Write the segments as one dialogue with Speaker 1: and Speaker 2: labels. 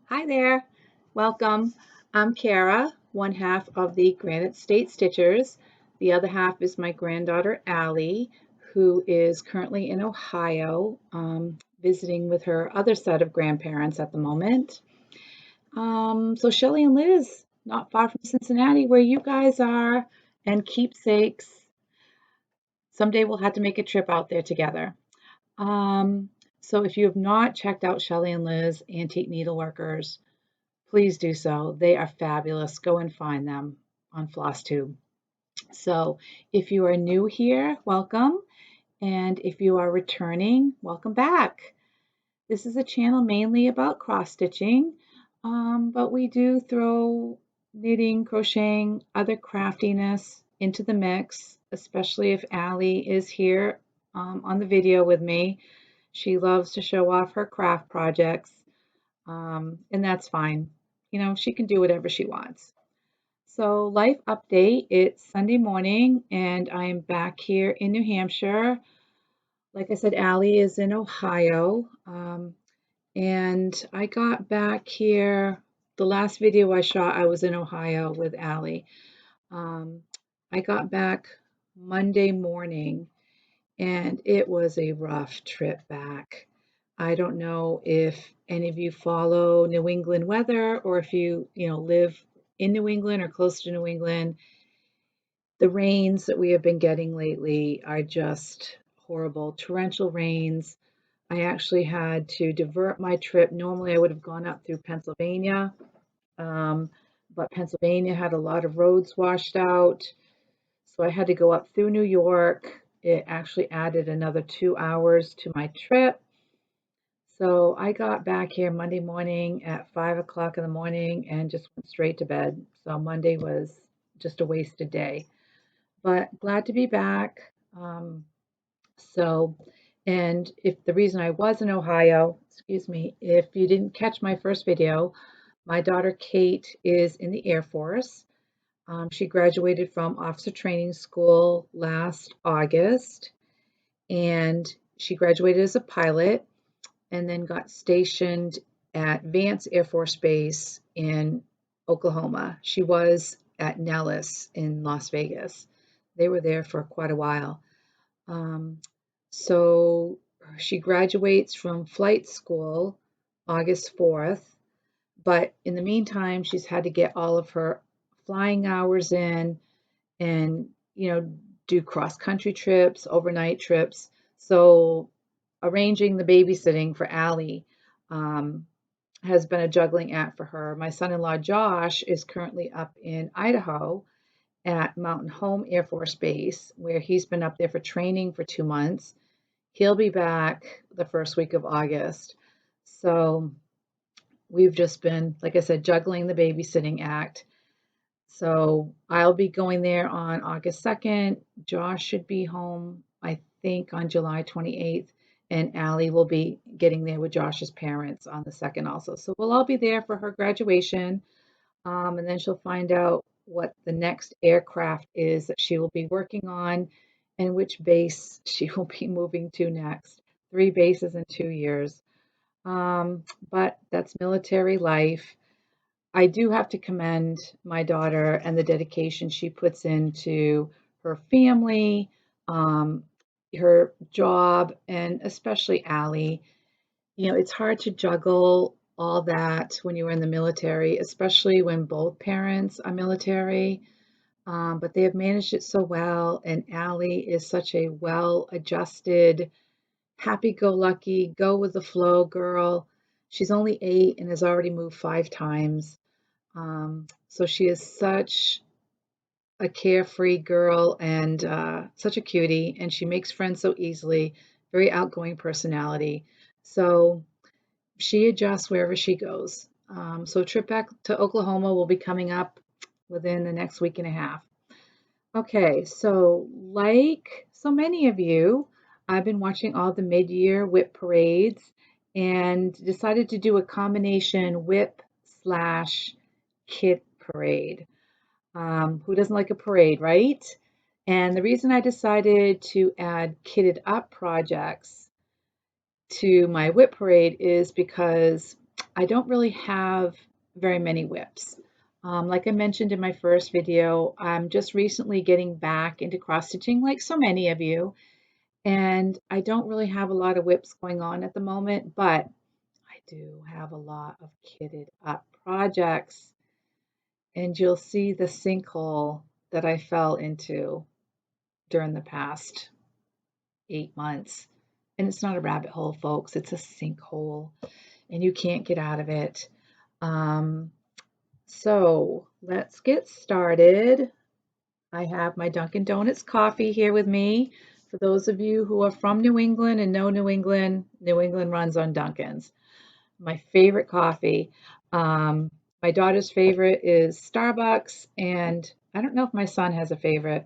Speaker 1: Hi there, welcome. I'm Kara, one half of the Granite State Stitchers. The other half is my granddaughter Allie, who is currently in Ohio, visiting with her other set of grandparents at the moment. So Shelly and Liz, not far from Cincinnati, where you guys are, and keepsakes. Someday we'll have to make a trip out there together. Um, so if you have not checked out Shelly and Liz, Antique Needleworkers, please do so. They are fabulous. Go and find them on Flosstube. So if you are new here, welcome. And if you are returning, welcome back. This is a channel mainly about cross stitching, but we do throw knitting, crocheting, other craftiness into the mix, especially if Allie is here on the video with me. She loves to show off her craft projects, and that's fine. You know, she can do whatever she wants. So, life update, it's Sunday morning, and I am back here in New Hampshire. Like I said, Allie is in Ohio, and I got back here. The last video I shot, I was in Ohio with Allie. Um, I got back Monday morning, and it was a rough trip back. I don't know if any of you follow New England weather or if you live in New England or close to New England. The rains that we have been getting lately are just horrible. Torrential rains. I actually had to divert my trip. Normally, I would have gone up through Pennsylvania, um, but Pennsylvania had a lot of roads washed out. So I had to go up through New York. It actually added another 2 hours to my trip. So I got back here Monday morning at 5 o'clock in the morning and just went straight to bed. So Monday was just a wasted day, but glad to be back. So, and if the reason I was in Ohio, excuse me, if you didn't catch my first video, my daughter Kate is in the Air Force. She graduated from officer training school last August, and she graduated as a pilot and then got stationed at Vance Air Force Base in Oklahoma. She was at Nellis in Las Vegas. They were there for quite a while. So she graduates from flight school August 4th, but in the meantime, she's had to get all of her flying hours in and, do cross country trips, overnight trips. So arranging the babysitting for Allie has been a juggling act for her. My son-in-law Josh is currently up in Idaho at Mountain Home Air Force Base, where he's been up there for training for 2 months. He'll be back the first week of August. So we've just been, like I said, juggling the babysitting act. So I'll be going there on August 2nd. Josh should be home, I think, on July 28th. And Allie will be getting there with Josh's parents on the 2nd also. So we'll all be there for her graduation. And then she'll find out what the next aircraft is that she will be working on and which base she will be moving to next. 3 bases in 2 years. But that's military life. I do have to commend my daughter and the dedication she puts into her family, um, her job, and especially Allie. It's hard to juggle all that when you're in the military, especially when both parents are military. But they have managed it so well, and Allie is such a well-adjusted, happy-go-lucky, go with the flow girl. She's only 8 and has already moved 5 times. So she is such a carefree girl and such a cutie, and she makes friends so easily, very outgoing personality. So she adjusts wherever she goes. So a trip back to Oklahoma will be coming up within the next week and a half. Okay, so like so many of you, I've been watching all the mid-year WIP parades and decided to do a combination WIP slash kit parade. Who doesn't like a parade, right? And the reason I decided to add kitted up projects to my WIP parade is because I don't really have very many WIPs. Like I mentioned in my first video, I'm just recently getting back into cross stitching like so many of you, and I don't really have a lot of WIPs going on at the moment, but I do have a lot of kitted up projects, and you'll see the sinkhole that I fell into during the past 8 months. And it's not a rabbit hole, folks, it's a sinkhole, and you can't get out of it. Um, so let's get started. I have my Dunkin' Donuts coffee here with me. For those of you who are from New England and know New England, New England runs on Dunkin's. My favorite coffee. My daughter's favorite is Starbucks, and I don't know if my son has a favorite,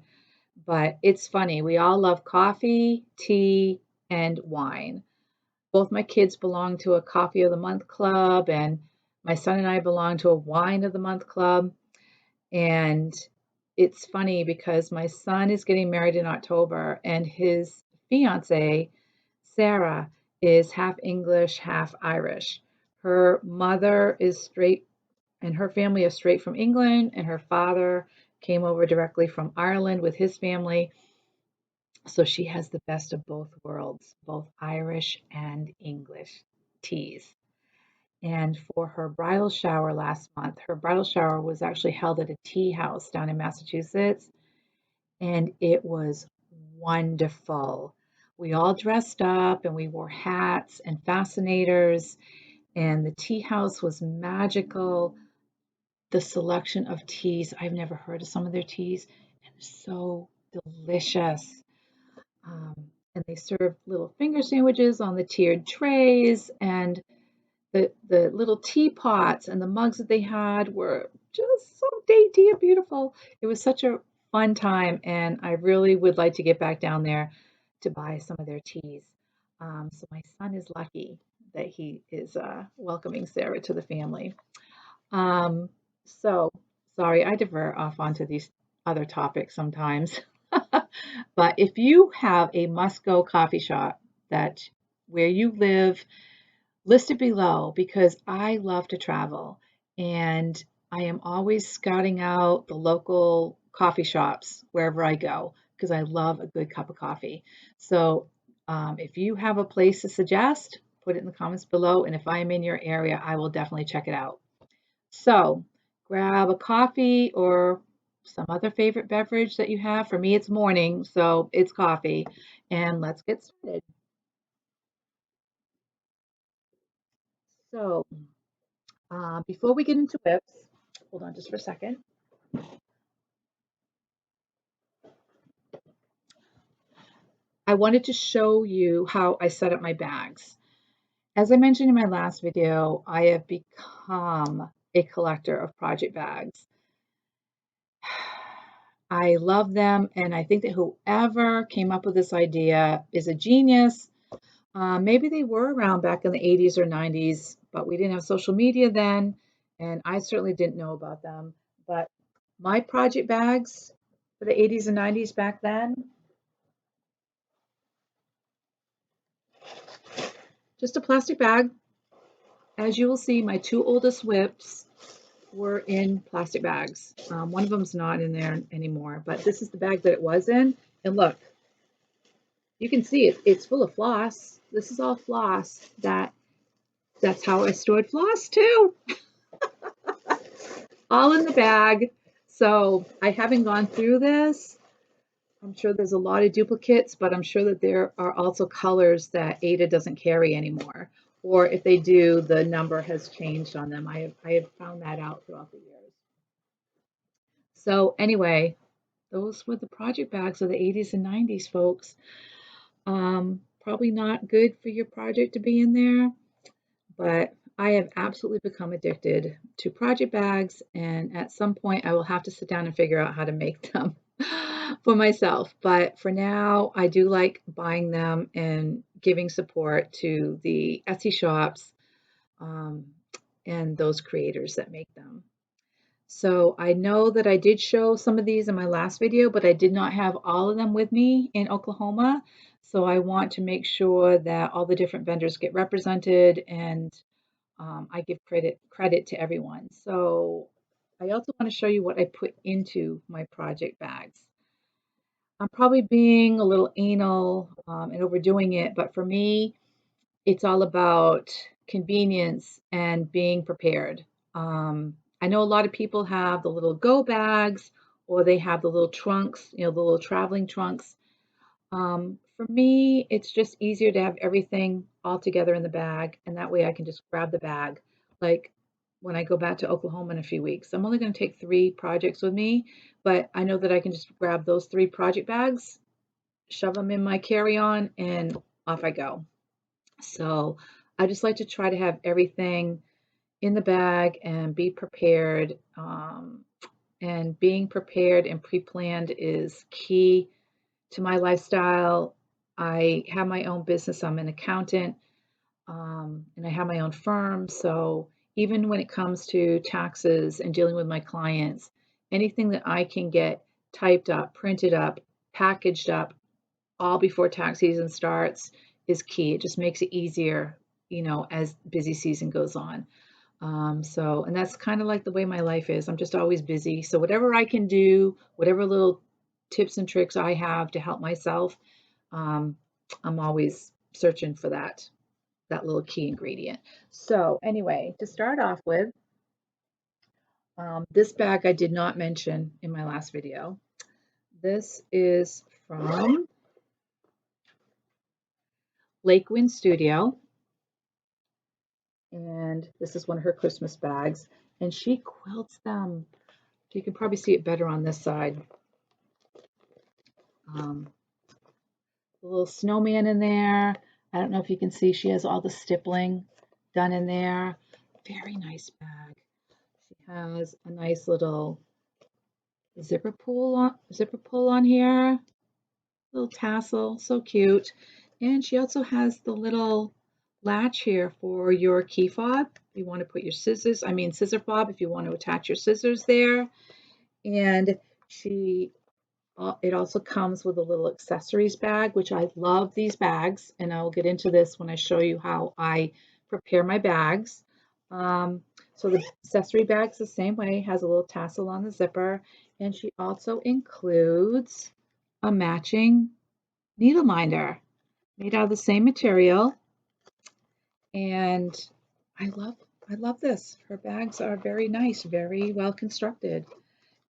Speaker 1: but it's funny. We all love coffee, tea, and wine. Both my kids belong to a coffee of the month club, and my son and I belong to a wine of the month club. And it's funny because my son is getting married in October, and his fiance, Sarah, is half English, half Irish. Her mother is straight, and her family is straight from England, and her father came over directly from Ireland with his family. So she has the best of both worlds, both Irish and English teas. And for her bridal shower last month, her bridal shower was actually held at a tea house down in Massachusetts, and it was wonderful. We all dressed up and we wore hats and fascinators, and the tea house was magical. The selection of teas, I've never heard of some of their teas, and so delicious. Um, and they served little finger sandwiches on the tiered trays, and the little teapots and the mugs that they had were just so dainty and beautiful. It was such a fun time, and I really would like to get back down there to buy some of their teas. So my son is lucky that he is welcoming Sarah to the family. Um, so sorry, I divert off onto these other topics sometimes. But if you have a must-go coffee shop that where you live, list it below because I love to travel and I am always scouting out the local coffee shops wherever I go because I love a good cup of coffee. So if you have a place to suggest, put it in the comments below. And if I'm in your area, I will definitely check it out. So grab a coffee or some other favorite beverage that you have. For me, it's morning, so it's coffee. And let's get started. So before we get into WIPs, hold on just for a second. I wanted to show you how I set up my bags. As I mentioned in my last video, I have become a collector of project bags. I love them, and I think that whoever came up with this idea is a genius. Maybe they were around back in the 80s or 90s, but we didn't have social media then, and I certainly didn't know about them. But my project bags for the 80s and 90s back then, just a plastic bag. As you will see, my two oldest WIPs were in plastic bags. One of them's not in there anymore, but this is the bag that it was in. And look, you can see it's full of floss. This is all floss. That's how I stored floss too. All in the bag. So I haven't gone through this. I'm sure there's a lot of duplicates, but I'm sure that there are also colors that Ada doesn't carry anymore. Or if they do, the number has changed on them. I have found that out throughout the years. So anyway, those were the project bags of the 80s and 90s, folks. Probably not good for your project to be in there, but I have absolutely become addicted to project bags, and at some point I will have to sit down and figure out how to make them for myself. But for now, I do like buying them and giving support to the Etsy shops um, and those creators that make them. So I know that I did show some of these in my last video, but I did not have all of them with me in Oklahoma. So I want to make sure that all the different vendors get represented and I give credit to everyone. So I also want to show you what I put into my project bags. I'm probably being a little anal and overdoing it, but for me, it's all about convenience and being prepared. I know a lot of people have the little go bags or they have the little trunks, the little traveling trunks. For me, it's just easier to have everything all together in the bag, and that way I can just grab the bag. Like when I go back to Oklahoma in a few weeks, I'm only going to take 3 projects with me, but I know that I can just grab those 3 project bags, shove them in my carry-on, and off I go. So I just like to try to have everything in the bag and be prepared. And being prepared and pre-planned is key to my lifestyle. I have my own business. I'm an accountant, and I have my own firm. So even when it comes to taxes and dealing with my clients, anything that I can get typed up, printed up, packaged up all before tax season starts is key. It just makes it easier, as busy season goes on. And that's kind of like the way my life is. I'm just always busy. So whatever I can do, whatever little tips and tricks I have to help myself, um, I'm always searching for that little key ingredient. So anyway, to start off with, this bag I did not mention in my last video. This is from Lake Wind Studio, and this is one of her Christmas bags, and she quilts them. You can probably see it better on this side. The little snowman in there. I don't know if you can see, she has all the stippling done in there. Very nice bag. She has a nice little zipper pull on here. Little tassel, so cute. And she also has the little latch here for your key fob. You want to put your scissor fob if you want to attach your scissors there. And it also comes with a little accessories bag, which I love these bags, and I'll get into this when I show you how I prepare my bags. So the accessory bag's the same way, has a little tassel on the zipper, and she also includes a matching needle minder made out of the same material. And I love this. Her bags are very nice, very well constructed.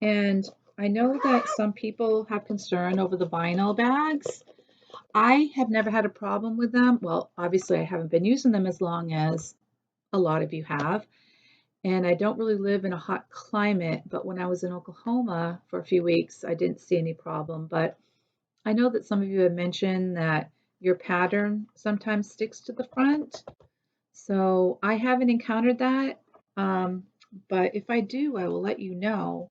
Speaker 1: And I know that some people have concern over the vinyl bags. I have never had a problem with them. Well, obviously I haven't been using them as long as a lot of you have. And I don't really live in a hot climate, but when I was in Oklahoma for a few weeks, I didn't see any problem. But I know that some of you have mentioned that your pattern sometimes sticks to the front. So I haven't encountered that. But if I do, I will let you know.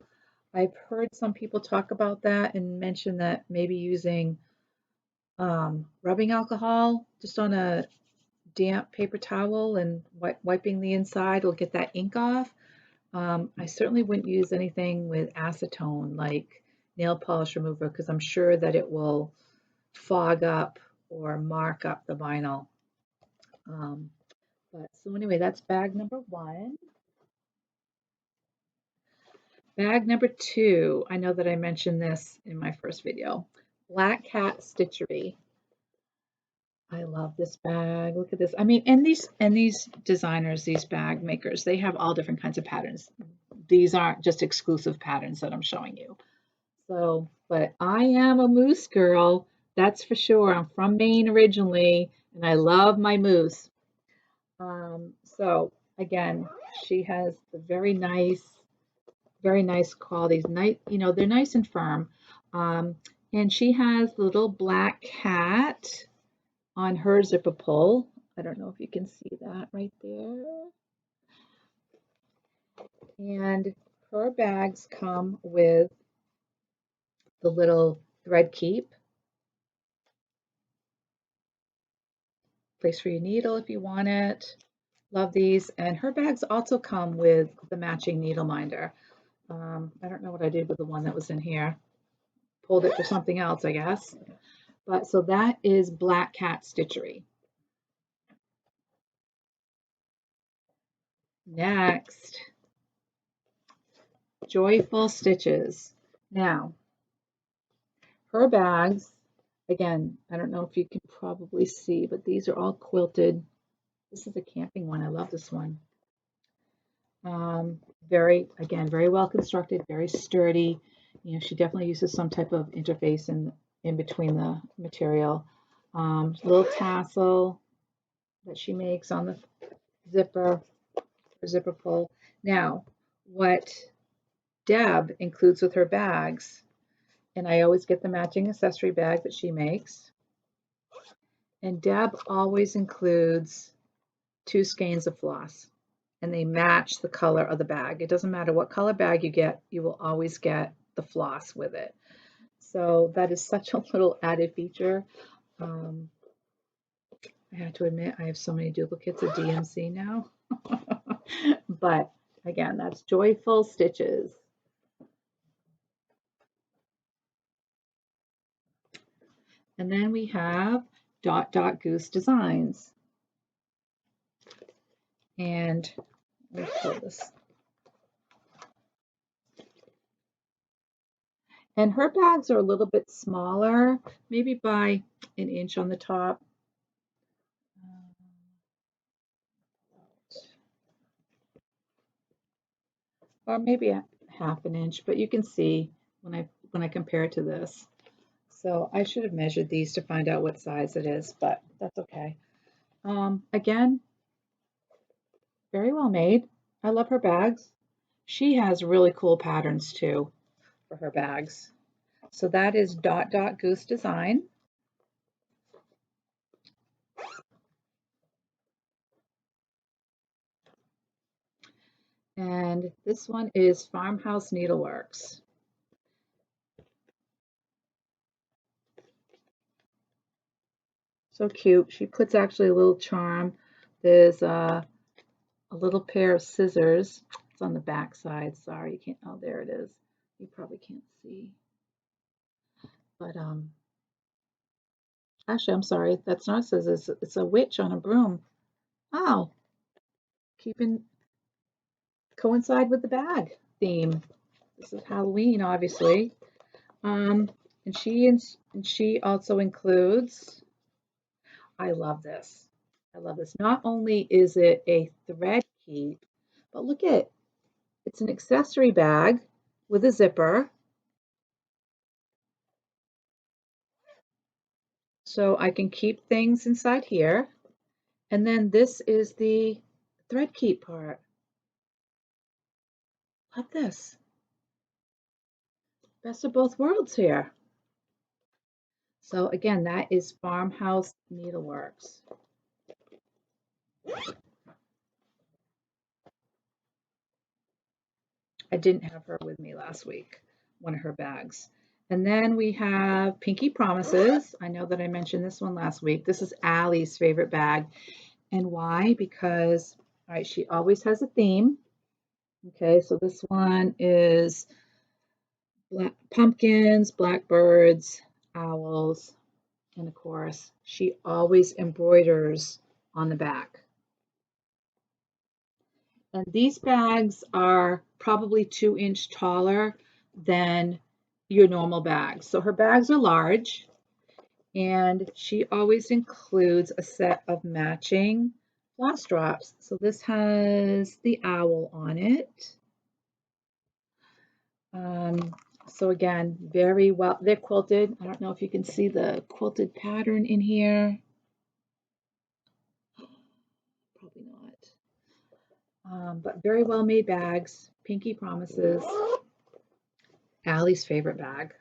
Speaker 1: I've heard some people talk about that and mention that maybe using rubbing alcohol just on a damp paper towel and wiping the inside will get that ink off. I certainly wouldn't use anything with acetone like nail polish remover because I'm sure that it will fog up or mark up the vinyl. But so anyway, that's bag number 1. Bag number 2, I know that I mentioned this in my first video. Black Cat Stitchery. I love this bag. Look at this. I mean, and these designers, these bag makers, they have all different kinds of patterns. These aren't just exclusive patterns that I'm showing you. So, but I am a moose girl, that's for sure. I'm from Maine originally, and I love my moose. So again, she has the very nice qualities. Nice, they're nice and firm. And she has the little black cat on her zipper pull. I don't know if you can see that right there. And her bags come with the little thread keep, place for your needle if you want it. Love these. And her bags also come with the matching needle minder. I don't know what I did with the one that was in here. Pulled it for something else, I guess. But so that is Black Cat Stitchery. Next, Joyful Stitches. Now, her bags, again, I don't know if you can probably see, but these are all quilted. This is a camping one. I love this one. Again, very well constructed, very sturdy. You know, she definitely uses some type of interface in between the material. Little tassel that she makes on the zipper, zipper pull. Now, what Deb includes with her bags, and I always get the matching accessory bag that she makes, and Deb always includes 2 skeins of floss, and they match the color of the bag. It doesn't matter what color bag you get, you will always get the floss with it. So that is such a little added feature. I have to admit, I have so many duplicates of DMC now. But again, that's Joyful Stitches. And then we have Dot Dot Goose Designs. And let me pull this. And her bags are a little bit smaller, maybe by an inch on the top. Or maybe a half an inch, but you can see when I compare it to this. So I should have measured these to find out what size it is, but that's okay. Again, very well made. I love her bags. She has really cool patterns too for her bags. So that is Dot Dot Goose Design. And this one is Farmhouse Needleworks. So cute. She puts actually a little charm. There's a little pair of scissors. It's on the back side. Sorry, you can't. Oh, there it is. You probably can't see. But actually, I'm sorry. That's not scissors. It's a witch on a broom. Oh, keeping coincide with the bag theme. This is Halloween, obviously. And she also includes. I love this. I love this. Not only is it a thread keep, but look at it's an accessory bag with a zipper. So I can keep things inside here. And then this is the thread keep part. Love this. Best of both worlds here. So again, that is Farmhouse Needleworks. I didn't have her with me last week, one of her bags. And then we have Pinky Promises. I know that I mentioned this one last week. This is Allie's favorite bag. And why? Because, all right, she always has a theme. Okay, so this one is pumpkins, blackbirds, owls, and of course, she always embroiders on the back. And these bags are probably 2 inch taller than your normal bags. So her bags are large, and she always includes a set of matching floss drops. So this has the owl on it. So again, very well, they're quilted. I don't know if you can see the quilted pattern in here. Probably not. But very well made bags. Pinky Promises. Allie's favorite bag.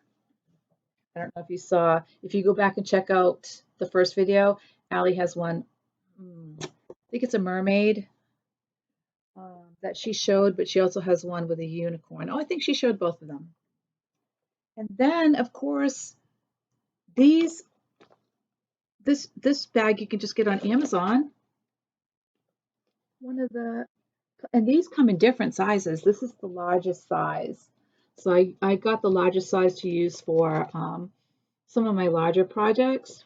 Speaker 1: I don't know if you saw, if you go back and check out the first video, Allie has one, I think it's a mermaid that she showed, but she also has one with a unicorn. Oh, I think she showed both of them. And then, of course, this bag you can just get on Amazon. And these come in different sizes. This is the largest size. So I got the largest size to use for some of my larger projects.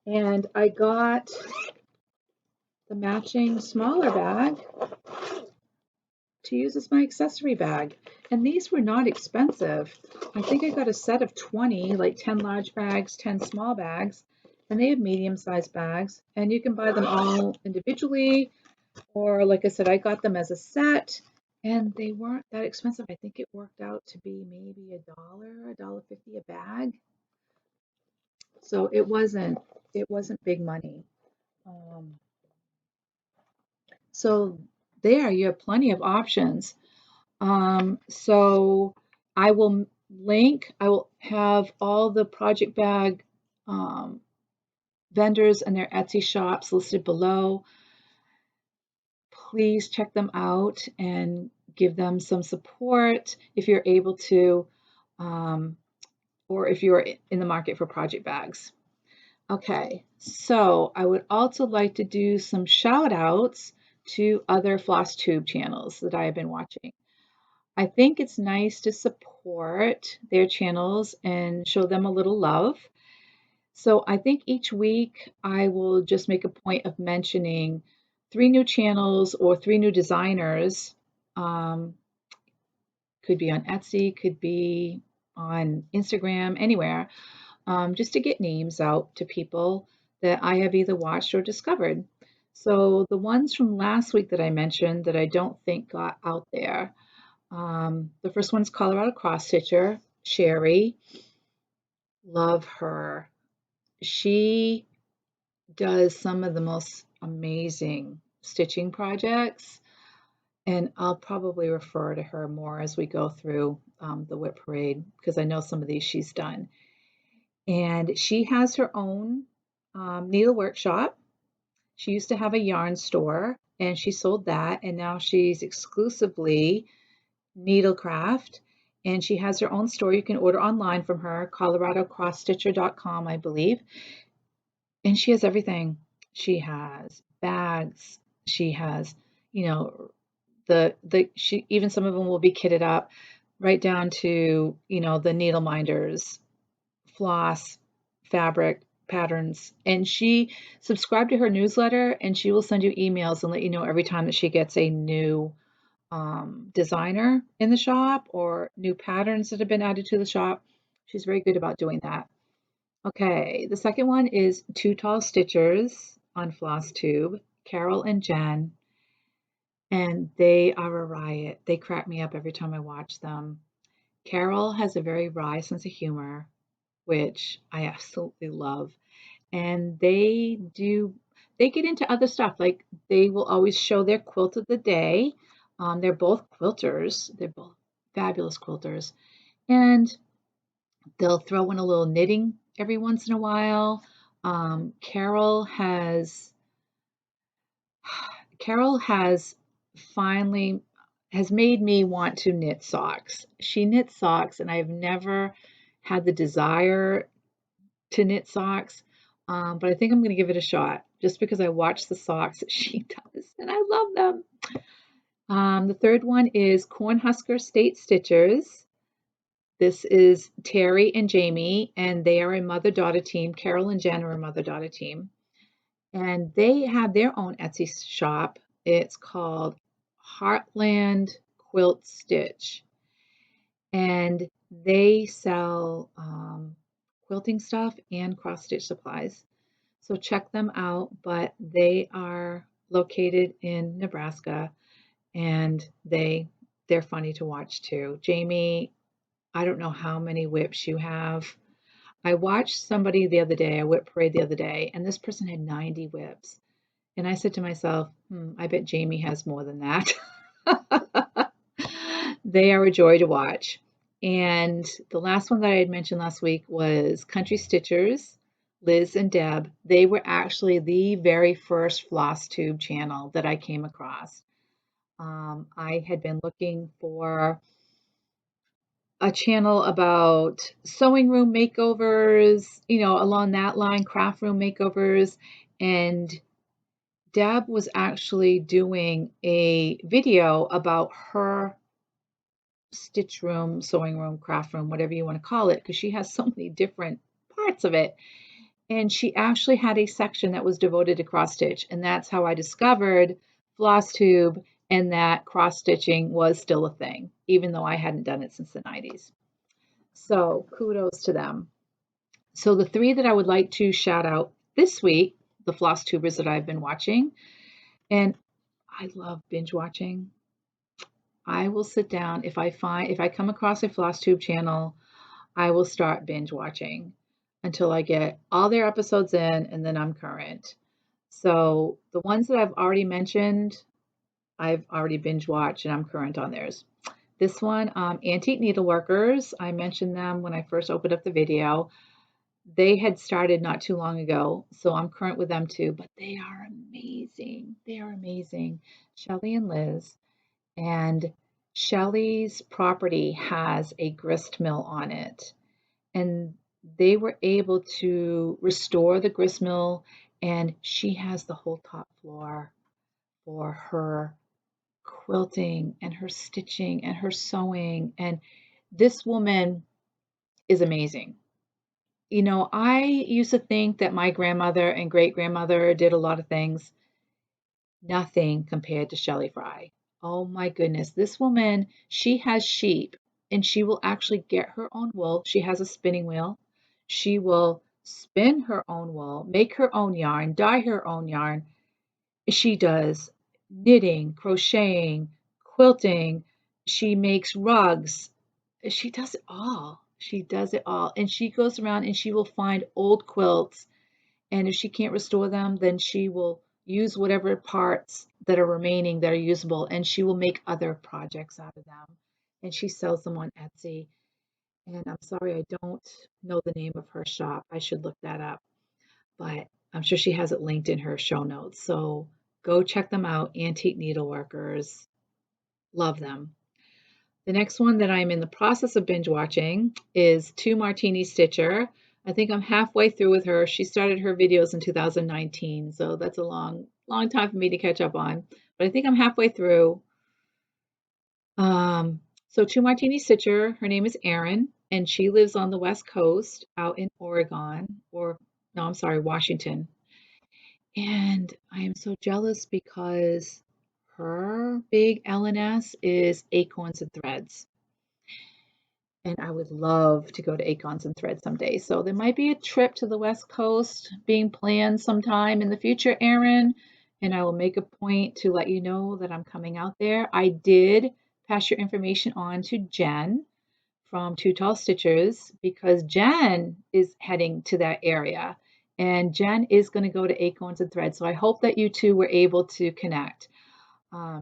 Speaker 1: And I got the matching smaller bag to use as my accessory bag. And these were not expensive. I think I got a set of 20, like 10 large bags, 10 small bags, and they have medium-sized bags. And you can buy them all individually, or like I said, I got them as a set, and they weren't that expensive. I think it worked out to be maybe $1.50 a bag. So it wasn't big money. Um, so there, you have plenty of options. So I will have all the project bag um, vendors and their Etsy shops listed below. Please check them out and give them some support if you're able to, um, or if you're in the market for project bags. Okay, so I would also like to do some shout outs to other Flosstube channels that I have been watching. I think it's nice to support their channels and show them a little love. So I think each week I will just make a point of mentioning 3 new channels or 3 new designers. Um, could be on Etsy, could be on Instagram, anywhere, just to get names out to people that I have either watched or discovered. So the ones from last week that I mentioned that I don't think got out there. The first one's Colorado Cross Stitcher, Sherry. Love her. She does some of the most amazing stitching projects, and I'll probably refer to her more as we go through the WIP parade because I know some of these she's done. And she has her own needle workshop. She used to have a yarn store and she sold that, and now she's exclusively needlecraft, and she has her own store. You can order online from her, coloradocrossstitcher.com, I believe. And she has everything. She has bags. She has, you know, she even some of them will be kitted up right down to, the needle minders, floss, fabric, patterns. And she subscribed to her newsletter, and she will send you emails and let you know every time that she gets a new designer in the shop or new patterns that have been added to the shop. She's very good about doing that. Okay, the second one is Two Tall Stitchers on Flosstube, Carol and Jen, and they are a riot. They crack me up every time I watch them. Carol has a very wry sense of humor, which I absolutely love. And they get into other stuff. Like they will always show their quilt of the day. They're both quilters. They're both fabulous quilters. And they'll throw in a little knitting every once in a while. Carol has finally has made me want to knit socks. She knits socks, and I've never had the desire to knit socks, but I think I'm going to give it a shot just because I watch the socks that she does, and I love them. The third one is Cornhusker State Stitchers. This is Terry and Jamie, and they are a mother-daughter team. Carol and Jen are a mother-daughter team, and they have their own Etsy shop. It's called Heartland Quilt Stitch, and they sell quilting stuff and cross-stitch supplies. So check them out, but they are located in Nebraska, and they're funny to watch too. Jamie, I don't know how many WIPs you have. I watched somebody the other day, a WIP parade the other day, and this person had 90 WIPs. And I said to myself, I bet Jamie has more than that. They are a joy to watch. And the last one that I had mentioned last week was Country Stitchers, Liz and Deb. They were actually the very first Flosstube channel that I came across. I had been looking for a channel about sewing room makeovers, along that line, craft room makeovers. And Deb was actually doing a video about her stitch room, sewing room, craft room, whatever you want to call it, because she has so many different parts of it. And she actually had a section that was devoted to cross stitch. And that's how I discovered Flosstube and that cross stitching was still a thing, even though I hadn't done it since the 90s. So kudos to them. So the three that I would like to shout out this week, the floss tubers that I've been watching, and I love binge watching. I will sit down if I come across a floss tube channel, I will start binge watching until I get all their episodes in and then I'm current. So the ones that I've already mentioned, I've already binge watched and I'm current on theirs. This one, Antique Needleworkers, I mentioned them when I first opened up the video. They had started not too long ago, so I'm current with them too, but they are amazing. They are amazing. Shelly and Liz. And Shelly's property has a grist mill on it. And they were able to restore the grist mill, and she has the whole top floor for her quilting and her stitching and her sewing. And this woman is amazing. You know, I used to think that my grandmother and great grandmother did a lot of things. Nothing compared to Shelley Fry. Oh my goodness. This woman, she has sheep and she will actually get her own wool. She has a spinning wheel. She will spin her own wool, make her own yarn, dye her own yarn. She does knitting, crocheting, quilting. She makes rugs. She does it all. She does it all. And she goes around and she will find old quilts. And if she can't restore them, then she will use whatever parts that are remaining that are usable and she will make other projects out of them. And she sells them on Etsy. And I'm sorry, I don't know the name of her shop. I should look that up. But I'm sure she has it linked in her show notes. So go check them out. Antique Needleworkers. Love them. The next one that I'm in the process of binge watching is Two Martini Stitcher. I think I'm halfway through with her. She started her videos in 2019, so that's a long time for me to catch up on. But I think I'm halfway through. So Two Martini Stitcher, her name is Erin, and she lives on the West Coast out in Oregon, or no, I'm sorry, Washington. And I am so jealous because her big LNS is Acorns and Threads. And I would love to go to Acorns and Threads someday. So there might be a trip to the West Coast being planned sometime in the future, Erin. And I will make a point to let you know that I'm coming out there. I did pass your information on to Jen from Two Tall Stitchers because Jen is heading to that area. And Jen is going to go to Acorns and Threads. So I hope that you two were able to connect. And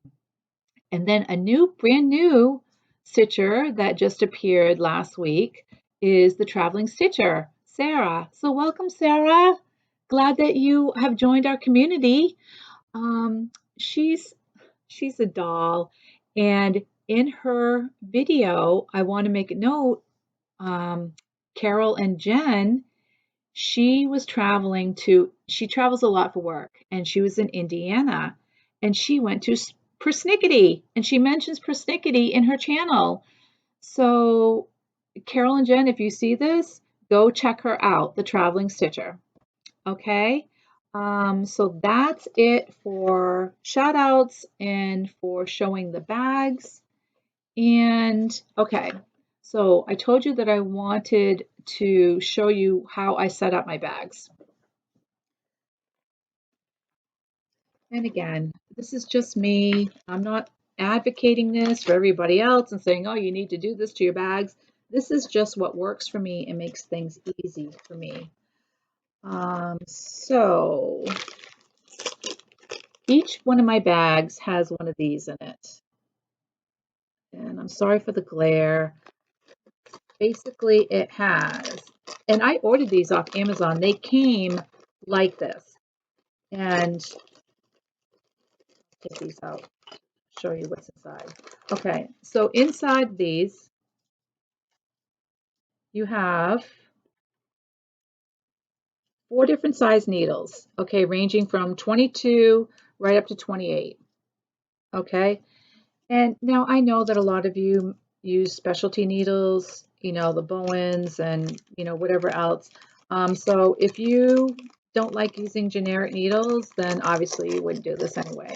Speaker 1: then a brand new stitcher that just appeared last week is the Traveling Stitcher, Sarah. So welcome, Sarah. Glad that you have joined our community. Um, she's she's a doll, and in her video, I want to make a note. Carol and Jen, she travels a lot for work, and she was in Indiana, and she went to Persnickety, and she mentions Persnickety in her channel. So, Carol and Jen, if you see this, go check her out, the Traveling Stitcher. Okay? So that's it for shout outs and for showing the bags. And okay, so I told you that I wanted to show you how I set up my bags. And again, this is just me. I'm not advocating this for everybody else and saying, oh, you need to do this to your bags. This is just what works for me and makes things easy for me. So each one of my bags has one of these in it. And I'm sorry for the glare. Basically, it has, and I ordered these off Amazon. They came like this. And take these out, show you what's inside. Okay, so inside these, you have 4 different size needles, okay, ranging from 22 right up to 28, okay? And now I know that a lot of you use specialty needles, you know, the Bowens and, you know, whatever else. So if you don't like using generic needles, then obviously you wouldn't do this anyway.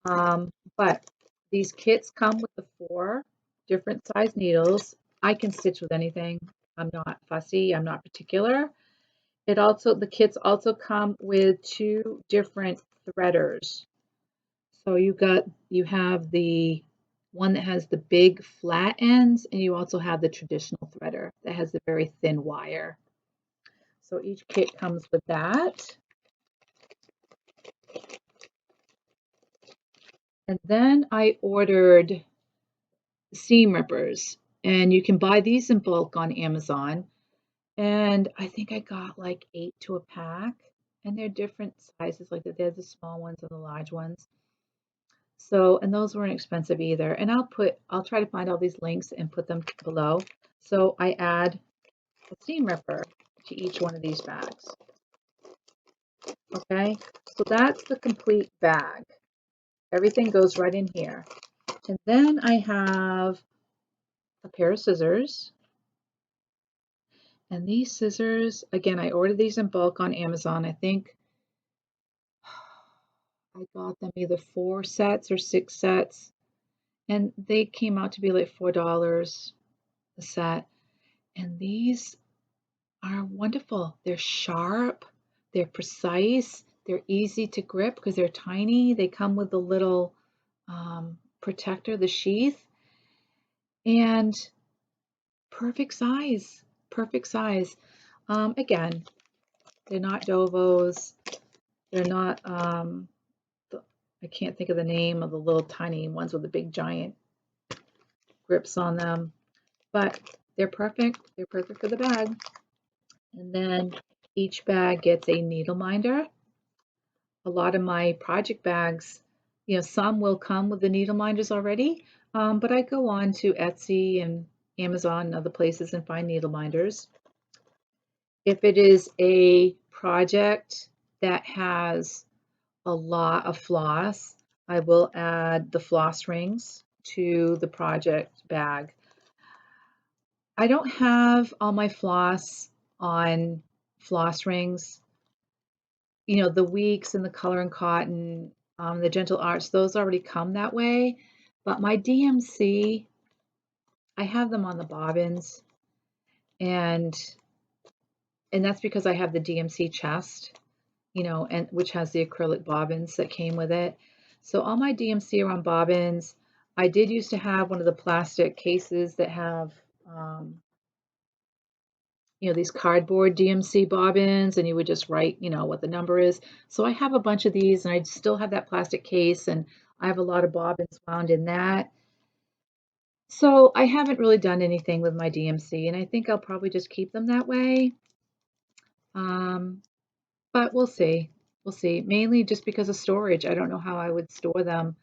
Speaker 1: But these kits come with the 4 different size needles. I can stitch with anything. I'm not fussy. I'm not particular. The kits also come with 2 different threaders. So you have the one that has the big flat ends, and you also have the traditional threader that has the very thin wire. So each kit comes with that. And then I ordered seam rippers, and you can buy these in bulk on Amazon. And I think I got like 8 to a pack, and they're different sizes, like they're the small ones and the large ones. So, and those weren't expensive either. And I'll try to find all these links and put them below. So I add a seam ripper to each one of these bags. Okay, so that's the complete bag. Everything goes right in here. And then I have a pair of scissors. And these scissors, again, I ordered these in bulk on Amazon. I think I got them either 4 sets or 6 sets. And they came out to be like $4 a set. And these are wonderful. They're sharp, they're precise, they're easy to grip because they're tiny. They come with the little protector, the sheath, and perfect size, perfect size. Again, they're not Dovos. They're not, I can't think of the name of the little tiny ones with the big giant grips on them, but they're perfect. They're perfect for the bag. And then each bag gets a needle minder. A lot of my project bags, some will come with the needle minders already, but I go on to Etsy and Amazon and other places and find needle minders. If it is a project that has a lot of floss, I will add the floss rings to the project bag. I don't have all my floss on floss rings. The Weeks and the Color and Cotton, the Gentle Arts, those already come that way. But my DMC, I have them on the bobbins, and that's because I have the DMC chest, and which has the acrylic bobbins that came with it. So all my DMC are on bobbins. I did used to have one of the plastic cases that have these cardboard DMC bobbins, and you would just write, what the number is. So I have a bunch of these, and I still have that plastic case, and I have a lot of bobbins wound in that. So I haven't really done anything with my DMC, and I think I'll probably just keep them that way. But we'll see. We'll see. Mainly just because of storage. I don't know how I would store them,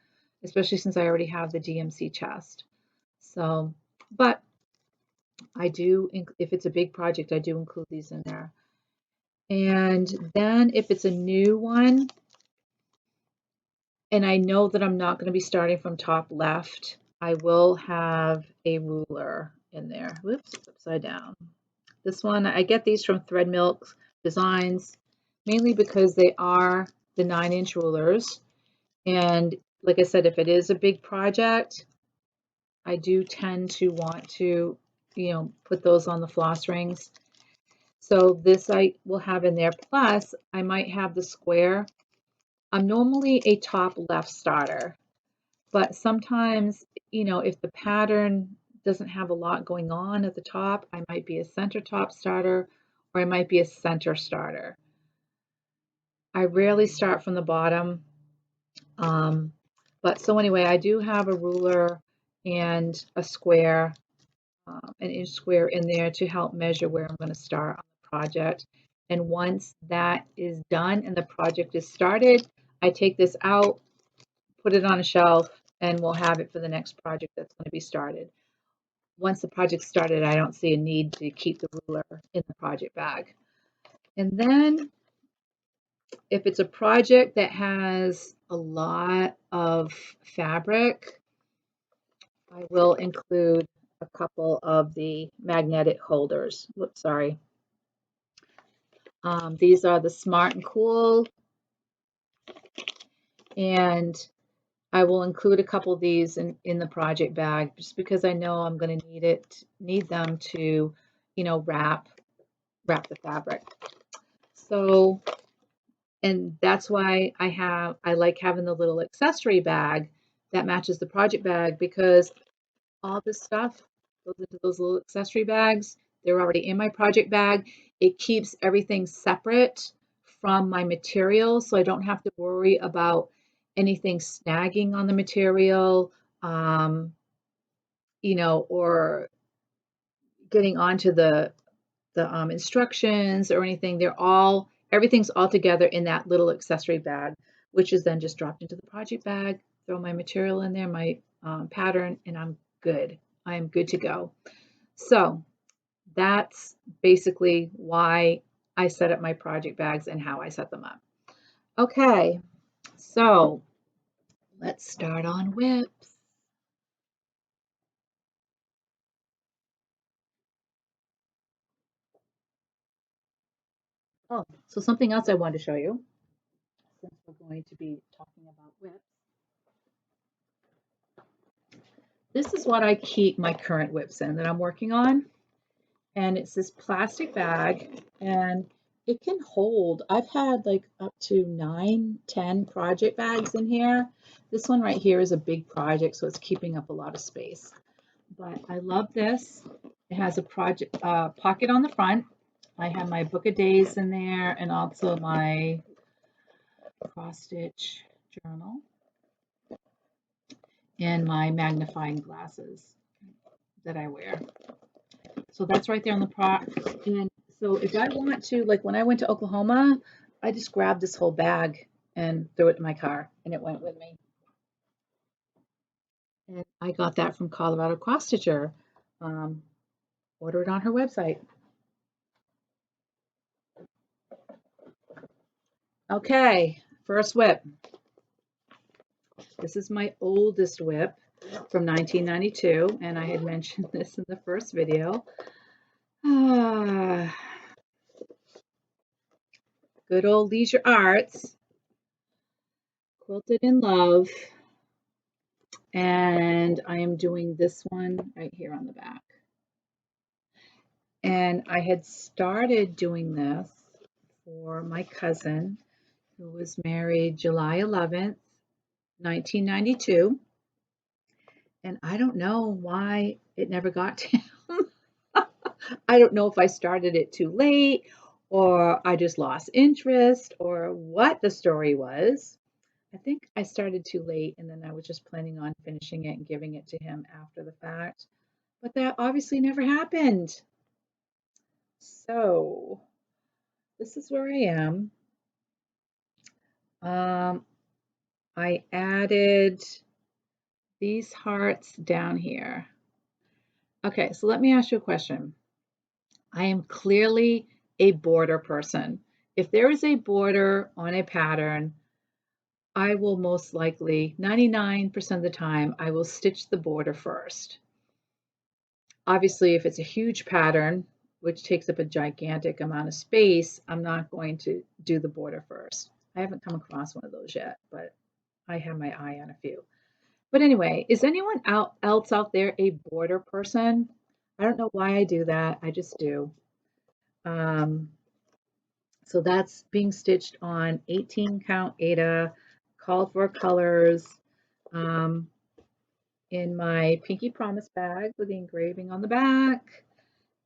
Speaker 1: especially since I already have the DMC chest. So, but I do, if it's a big project, I do include these in there. And then if it's a new one, and I know that I'm not going to be starting from top left, I will have a ruler in there. Whoops, it's upside down. This one, I get these from Thread Milk Designs, mainly because they are the 9-inch rulers. And like I said, if it is a big project, I do tend to want to, put those on the floss rings. So this I will have in there. Plus, I might have the square. I'm normally a top left starter, but sometimes, if the pattern doesn't have a lot going on at the top, I might be a center top starter, or I might be a center starter. I rarely start from the bottom. But so anyway, I do have a ruler and a square, an inch square in there to help measure where I'm going to start on the project. And once that is done and the project is started, I take this out, put it on a shelf, and we'll have it for the next project that's going to be started. Once the project's started, I don't see a need to keep the ruler in the project bag. And then if it's a project that has a lot of fabric, I will include a couple of the magnetic holders. Whoops, sorry. These are the Smart and Cool, and I will include a couple of these in the project bag just because I know I'm going to need them to, wrap the fabric. So, and that's why I like having the little accessory bag that matches the project bag, because all this stuff goes into those little accessory bags. They're already in my project bag. It keeps everything separate from my material, so I don't have to worry about anything snagging on the material, um, or getting onto the instructions or anything. Everything's all together in that little accessory bag, which is then just dropped into the project bag, throw my material in there, my pattern, and I'm good. I am good to go. So that's basically why I set up my project bags and how I set them up. Okay, so let's start on WIPs. Oh, so something else I wanted to show you, since we're going to be talking about WIPs. This is what I keep my current WIPs in that I'm working on. And it's this plastic bag, and it can hold, I've had like up to 9, 10 project bags in here. This one right here is a big project, so it's keeping up a lot of space. But I love this. It has a project pocket on the front. I have my book of days in there and also my cross stitch journal and my magnifying glasses that I wear. So that's right there on the pot. And so if I want to, like when I went to Oklahoma, I just grabbed this whole bag and threw it in my car, and it went with me. And I got that from Colorado Cross Stitcher. Um, order it on her website. Okay, first WIP. This is my oldest WIP from 1992, and I had mentioned this in the first video. Ah, good old Leisure Arts, Quilted in Love, and I am doing this one right here on the back. And I had started doing this for my cousin who was married July 11th, 1992. And I don't know why it never got to him. I don't know if I started it too late or I just lost interest or what the story was. I think I started too late and then I was just planning on finishing it and giving it to him after the fact. But that obviously never happened. So this is where I am. I added these hearts down here. Okay, so let me ask you a question. I am clearly a border person. If there is a border on a pattern, I will most likely, 99% of the time, I will stitch the border first. Obviously, if it's a huge pattern, which takes up a gigantic amount of space, I'm not going to do the border first. I haven't come across one of those yet, but I have my eye on a few. But anyway, is anyone else out there a border person? I don't know why I do that. I just do. Um, so that's being stitched on 18 count Aida, called for colors, um, in my Pinky Promise bag with the engraving on the back.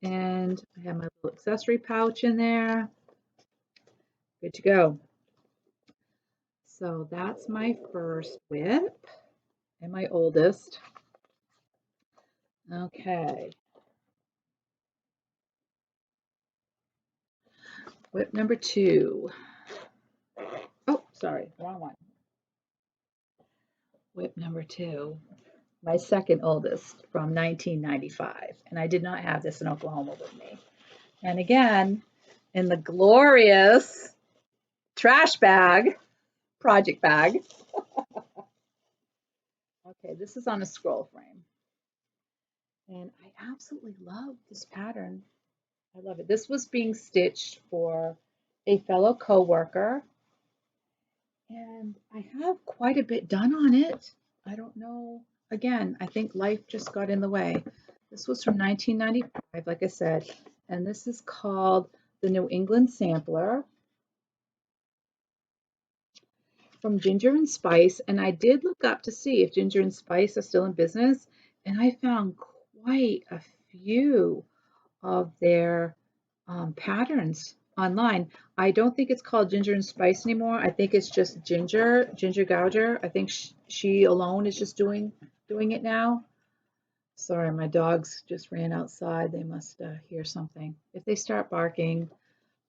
Speaker 1: And I have my little accessory pouch in there. Good to go. So that's my first WIP and my oldest. Okay. WIP number 2. Oh, sorry, wrong one. WIP number 2, my second oldest from 1995. And I did not have this in Oklahoma with me. And again, in the glorious trash bag, project bag. Okay, this is on a scroll frame. And I absolutely love this pattern. I love it. This was being stitched for a fellow coworker. And I have quite a bit done on it. I don't know. Again, I think life just got in the way. This was from 1995, like I said, and this is called the New England Sampler from Ginger and Spice. And I did look up to see if Ginger and Spice are still in business, and I found quite a few of their patterns online. I don't think it's called Ginger and Spice anymore. I think it's just Ginger Gouger. I think she alone is just doing it now. Sorry, my dogs just ran outside. They must hear something. If they start barking,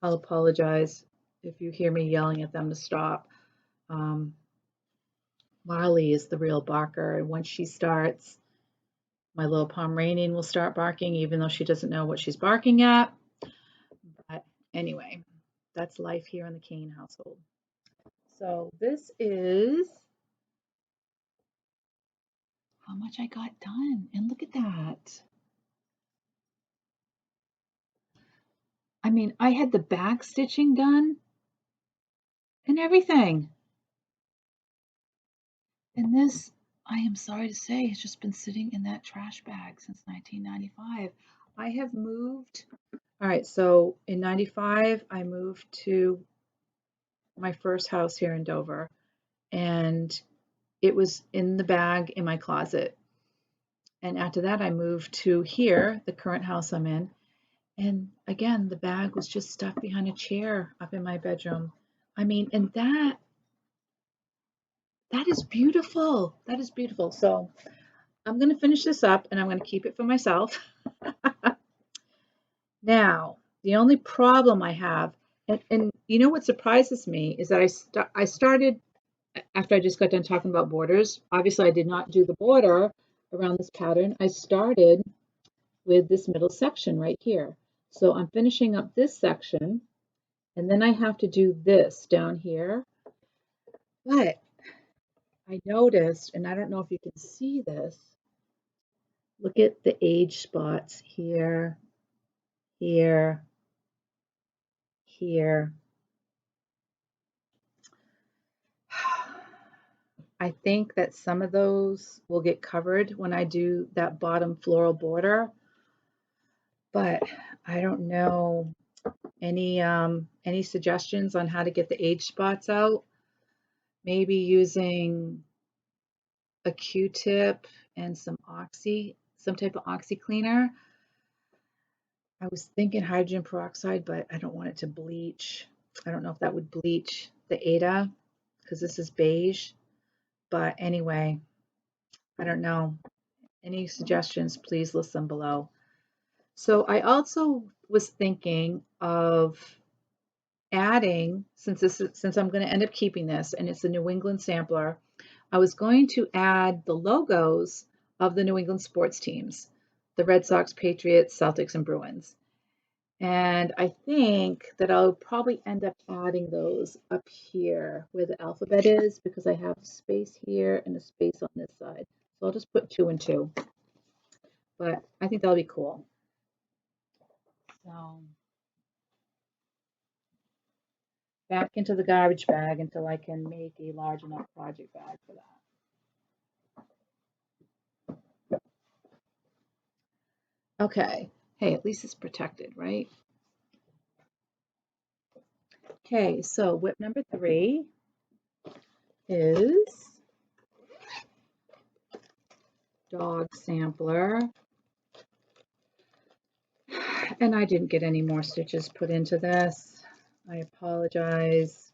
Speaker 1: I'll apologize if you hear me yelling at them to stop. Um, Marley is the real barker, and once she starts, my little Pomeranian will start barking, even though she doesn't know what she's barking at. But anyway, that's life here in the Kane household. So this is how much I got done. And look at that. I mean, I had the back stitching done and everything. And this, I am sorry to say, has just been sitting in that trash bag since 1995. I have moved. All right, so in 95, I moved to my first house here in Dover, and it was in the bag in my closet. And after that, I moved to here, the current house I'm in. And again, the bag was just stuffed behind a chair up in my bedroom. I mean, and that is beautiful. That is beautiful. So I'm going to finish this up and I'm going to keep it for myself. Now, the only problem I have, and you know what surprises me is that I started after I just got done talking about borders. Obviously, I did not do the border around this pattern. I started with this middle section right here. So I'm finishing up this section, and then I have to do this down here. But I noticed, and I don't know if you can see this, look at the age spots here, here, here. I think that some of those will get covered when I do that bottom floral border, but I don't know any suggestions on how to get the age spots out. Maybe using a Q-tip and some type of oxy cleaner. I was thinking hydrogen peroxide, but I don't want it to bleach. I don't know if that would bleach the Ada because this is beige. But anyway, I don't know. Any suggestions, please list them below. So I also was thinking of adding, since I'm going to end up keeping this and it's a New England sampler, I was going to add the logos of the New England sports teams, the Red Sox, Patriots, Celtics, and Bruins. And I think that I'll probably end up adding those up here where the alphabet is because I have space here and a space on this side. So I'll just put 2 and 2. But I think that'll be cool. So back into the garbage bag until I can make a large enough project bag for that. Okay. Hey, at least it's protected, right? Okay, so WIP number 3 is dog sampler. And I didn't get any more stitches put into this. I apologize.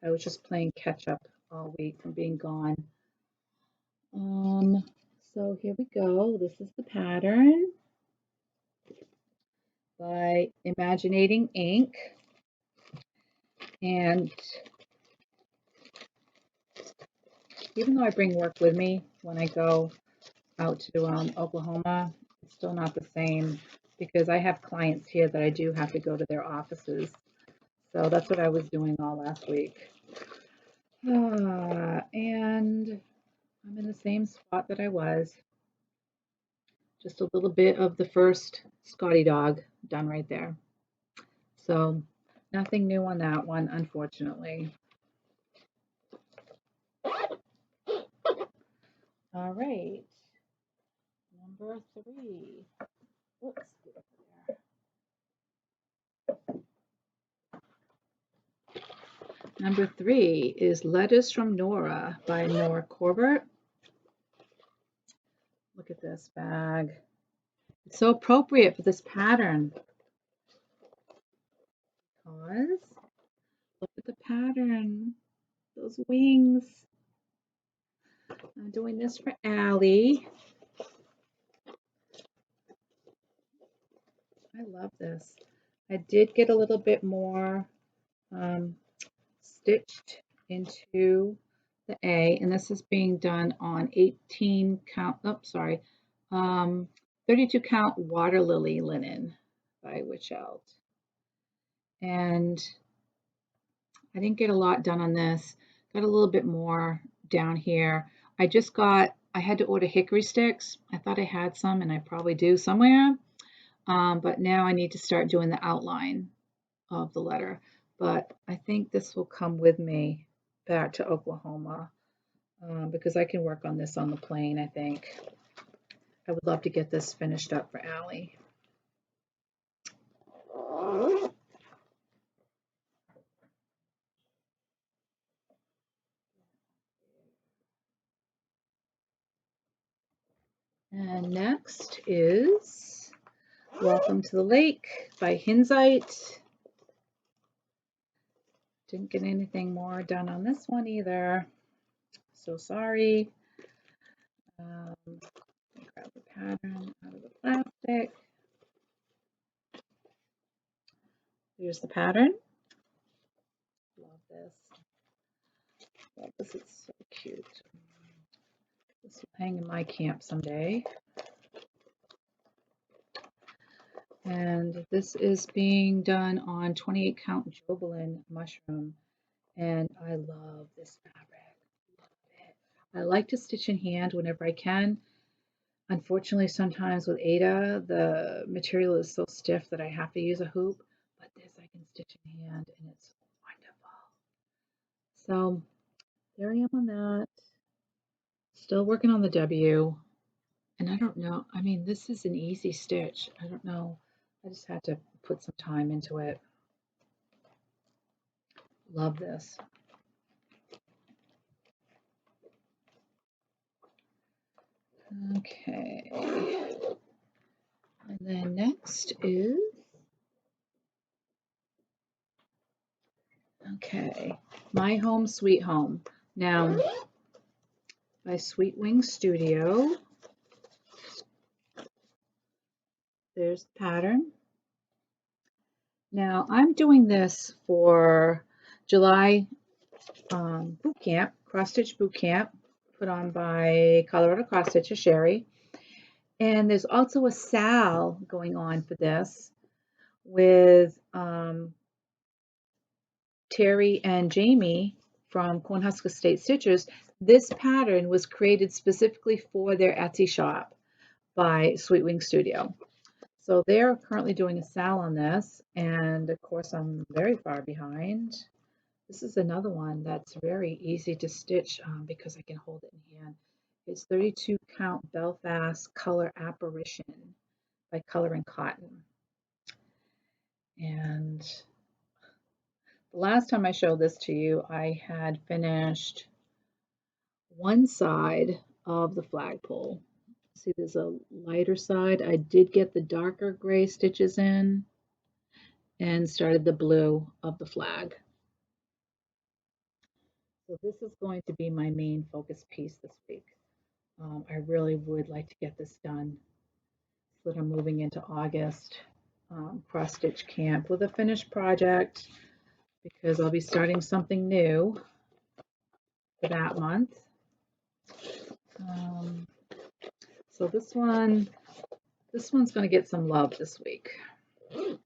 Speaker 1: I was just playing catch up all week from being gone. So here we go. This is the pattern by Imaginating Ink. And even though I bring work with me when I go out to Oklahoma, it's still not the same because I have clients here that I do have to go to their offices. So that's what I was doing all last week. And I'm in the same spot that I was. Just a little bit of the first Scotty dog done right there. So nothing new on that one, unfortunately. All right, number 3. Whoops, get over there. Number 3 is Letters from Nora by Nora Corbett. Look at this bag. It's so appropriate for this pattern because look at the pattern, those wings. I'm doing this for Allie. I love this. I did get a little bit more stitched into the A, and this is being done on 18 count, 32 count water lily linen by Witchelt. And I didn't get a lot done on this. Got a little bit more down here. I had to order hickory sticks. I thought I had some, and I probably do somewhere. But now I need to start doing the outline of the letter. But I think this will come with me back to Oklahoma because I can work on this on the plane, I think. I would love to get this finished up for Allie. And next is Welcome to the Lake by Hinzite. Didn't get anything more done on this one either. So sorry. Grab the pattern out of the plastic. Here's the pattern. Love this. Love this. It's so cute. This will hang in my camp someday. And this is being done on 28 count Jobelan mushroom. And I love this fabric. Love it. I like to stitch in hand whenever I can. Unfortunately, sometimes with Ada, the material is so stiff that I have to use a hoop. But this I can stitch in hand and it's wonderful. So there I am on that. Still working on the W. And I don't know, I mean, this is an easy stitch. I don't know. I just had to put some time into it. Love this. Okay. And then next is, okay, My Home Sweet Home. Now, by Sweet Wing Studio. There's the pattern. Now, I'm doing this for July boot camp, cross stitch boot camp, put on by Colorado Cross Stitcher Sherry. And there's also a SAL going on for this with Terry and Jamie from Cornhusker State Stitchers. This pattern was created specifically for their Etsy shop by Sweet Wing Studio. So they're currently doing a SAL on this, and of course I'm very far behind. This is another one that's very easy to stitch because I can hold it in hand. It's 32 count Belfast Color Apparition by Color and Cotton. And the last time I showed this to you, I had finished one side of the flagpole. See, there's a lighter side. I did get the darker gray stitches in and started the blue of the flag. So this is going to be my main focus piece this week. I really would like to get this done so that I'm moving into August cross stitch camp with a finished project because I'll be starting something new for that month. So this one's going to get some love this week. Okay,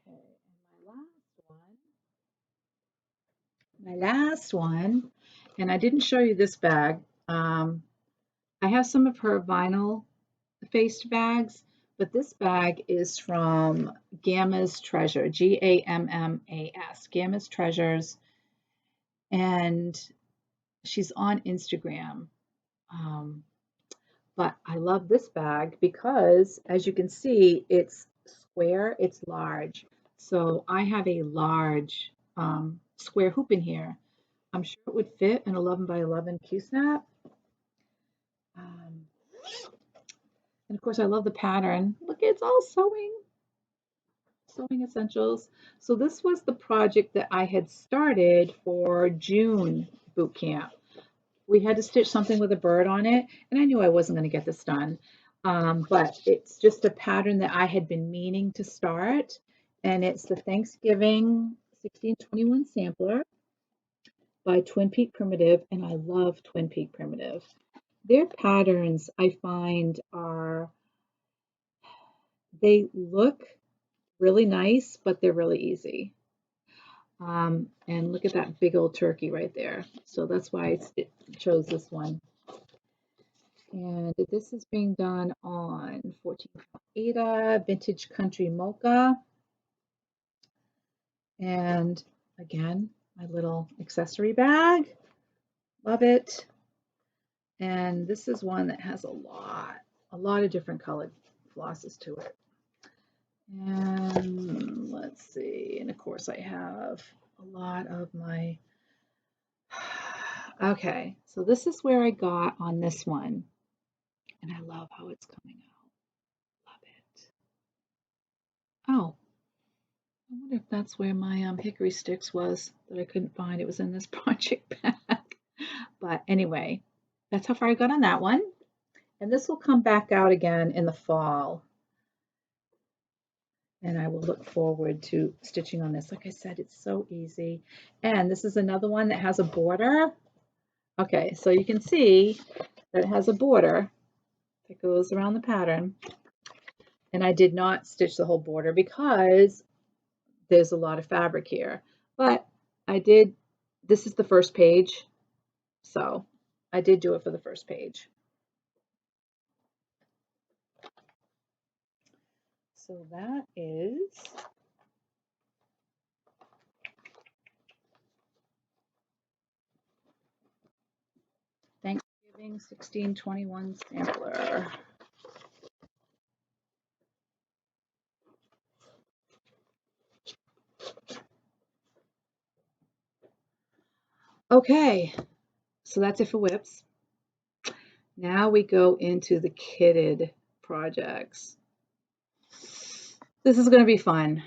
Speaker 1: and my last one, and I didn't show you this bag. I have some of her vinyl faced bags, but this bag is from Gamma's Treasure, Gammas, Gamma's Treasures. and she's on Instagram. But I love this bag because, as you can see, it's square, it's large. So I have a large square hoop in here. I'm sure it would fit an 11 by 11 Q-snap. And of course, I love the pattern. Look, it's all sewing essentials. So this was the project that I had started for June boot camp. We had to stitch something with a bird on it, and I knew I wasn't going to get this done. But it's just a pattern that I had been meaning to start, and it's the Thanksgiving 1621 sampler by Twin Peak Primitive, and I love Twin Peak Primitive. Their patterns, I find, they look really nice, but they're really easy. And look at that big old turkey right there. So that's why it chose this one. And this is being done on 14 count Ada Vintage Country Mocha. And again, my little accessory bag. Love it. And this is one that has a lot of different colored flosses to it. And let's see. And of course I have a lot of my, okay, so this is where I got on this one. And I love how it's coming out. Love it. Oh, I wonder if that's where my hickory sticks was that I couldn't find. It was in this project bag. But anyway, that's how far I got on that one. And this will come back out again in the fall. And I will look forward to stitching on this. Like I said, it's so easy. And this is another one that has a border. Okay, so you can see that it has a border that goes around the pattern. And I did not stitch the whole border because there's a lot of fabric here. But I did, this is the first page. So I did do it for the first page. So that is Thanksgiving 1621 sampler. Okay, so that's it for WIPs. Now we go into the kitted projects. This is going to be fun.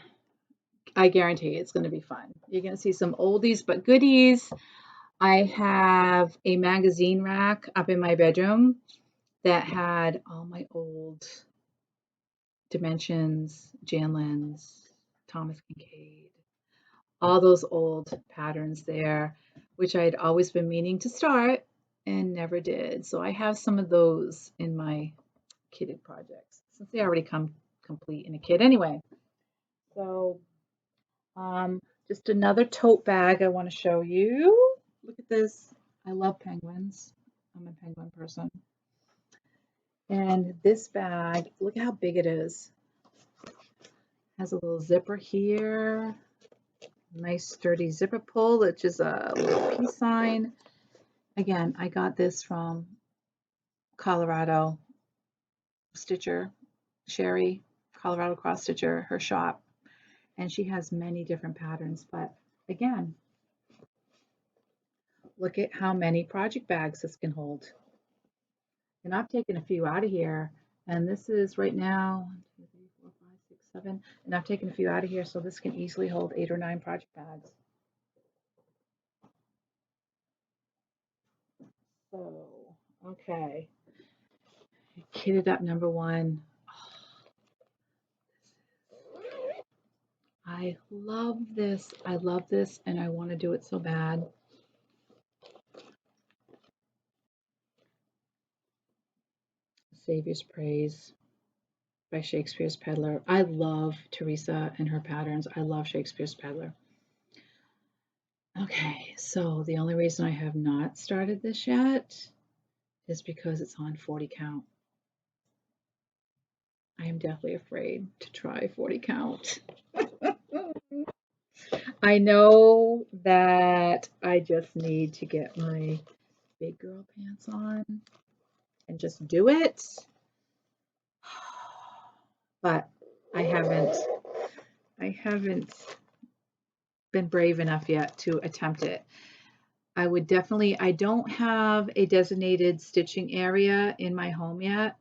Speaker 1: I guarantee it's going to be fun. You're going to see some oldies but goodies. I have a magazine rack up in my bedroom that had all my old Dimensions, Janlins, Thomas Kincaid, all those old patterns there, which I had always been meaning to start and never did. So I have some of those in my kitted projects since they already come complete in a kit anyway. So just another tote bag I want to show you. Look at this. I love penguins. I'm a penguin person. And this bag, look at how big it is. Has a little zipper here. Nice sturdy zipper pull, which is a little peace sign. Again, I got this from Colorado Stitcher, Sherry, Colorado Cross Stitcher, her shop. And she has many different patterns. But again, look at how many project bags this can hold. And I've taken a few out of here. And this is right now, 1, 2, 3, 4, 5, 6, 7. And I've taken a few out of here. So this can easily hold 8 or 9 project bags. So, okay. Kitted up number 1. I love this. I love this, and I want to do it so bad. Savior's Praise by Shakespeare's Peddler. I love Teresa and her patterns. I love Shakespeare's Peddler. Okay, so the only reason I have not started this yet is because it's on 40 count. I am definitely afraid to try 40 count. I know that I just need to get my big girl pants on and just do it, but I haven't I haven't been brave enough yet to attempt it. I would definitely, I don't have a designated stitching area in my home yet.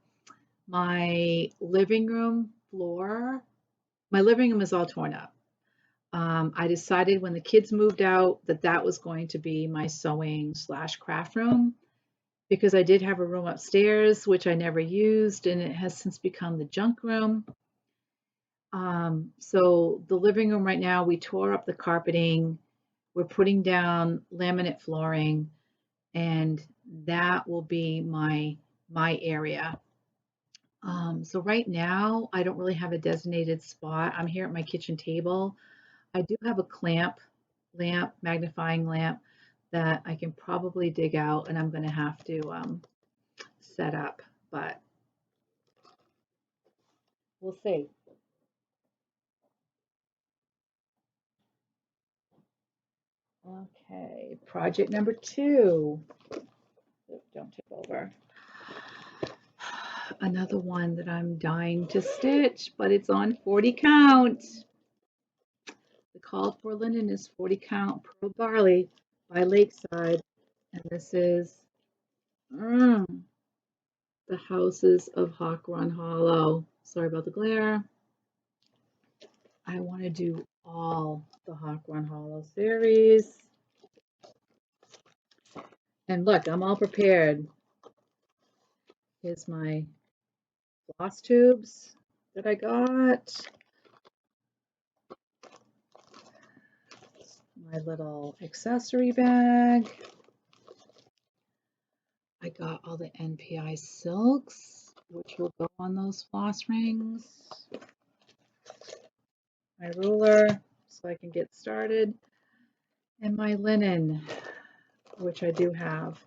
Speaker 1: My living room floor, my living room is all torn up. I decided when the kids moved out that that was going to be my sewing slash craft room because I did have a room upstairs, which I never used, and it has since become the junk room. So the living room right now, we tore up the carpeting. We're putting down laminate flooring, and that will be my area. So right now, I don't really have a designated spot. I'm here at my kitchen table. I do have a lamp, magnifying lamp that I can probably dig out, and I'm going to have to set up, but we'll see. Okay, project number 2. Don't tip over. Another one that I'm dying to stitch, but it's on 40 count. The called for linen is 40 count pearl barley by Lakeside, and this is mm, the Houses of Hawk Run Hollow. Sorry about the glare. I want to do all the Hawk Run Hollow series. And look, I'm all prepared. Here's my floss tubes that I got. My little accessory bag. I got all the NPI silks, which will go on those floss rings. My ruler, so I can get started. And my linen, which I do have.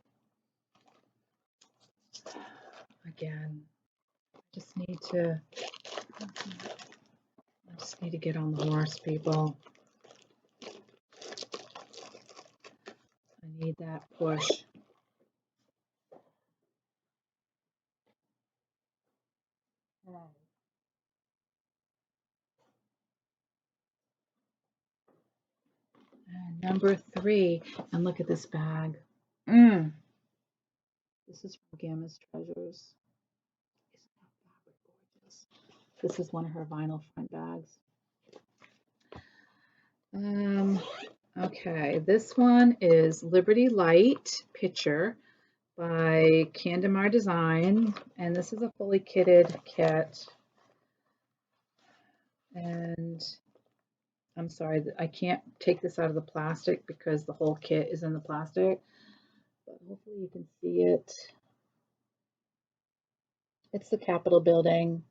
Speaker 1: Again, I just need to get on the horse, people. I need that push. And number 3, and look at this bag. This is from Gamma's Treasures. Isn't that fabric gorgeous? This is one of her vinyl front bags. Okay, this one is Liberty Light Picture by Candemar Design, and this is a fully kitted kit. And I'm sorry that I can't take this out of the plastic because the whole kit is in the plastic, but hopefully you can see it. It's the Capitol building.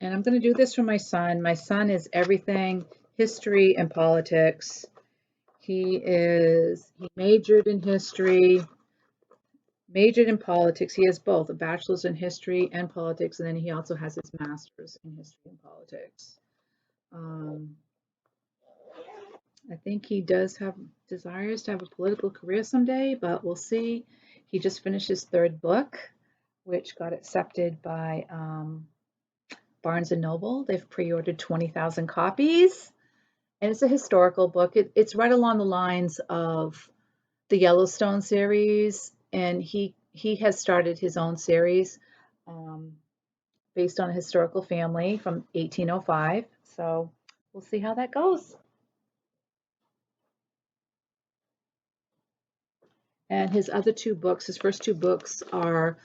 Speaker 1: And I'm going to do this for my son. My son is everything history and politics. He majored in history, majored in politics. He has both a bachelor's in history and politics, and then he also has his master's in history and politics. I think he does have desires to have a political career someday, but we'll see. He just finished his 3rd book, which got accepted by Barnes & Noble. They've pre-ordered 20,000 copies, and it's a historical book. It's right along the lines of the Yellowstone series, and he has started his own series based on a historical family from 1805. So we'll see how that goes. And his other 2 books, his first 2 books are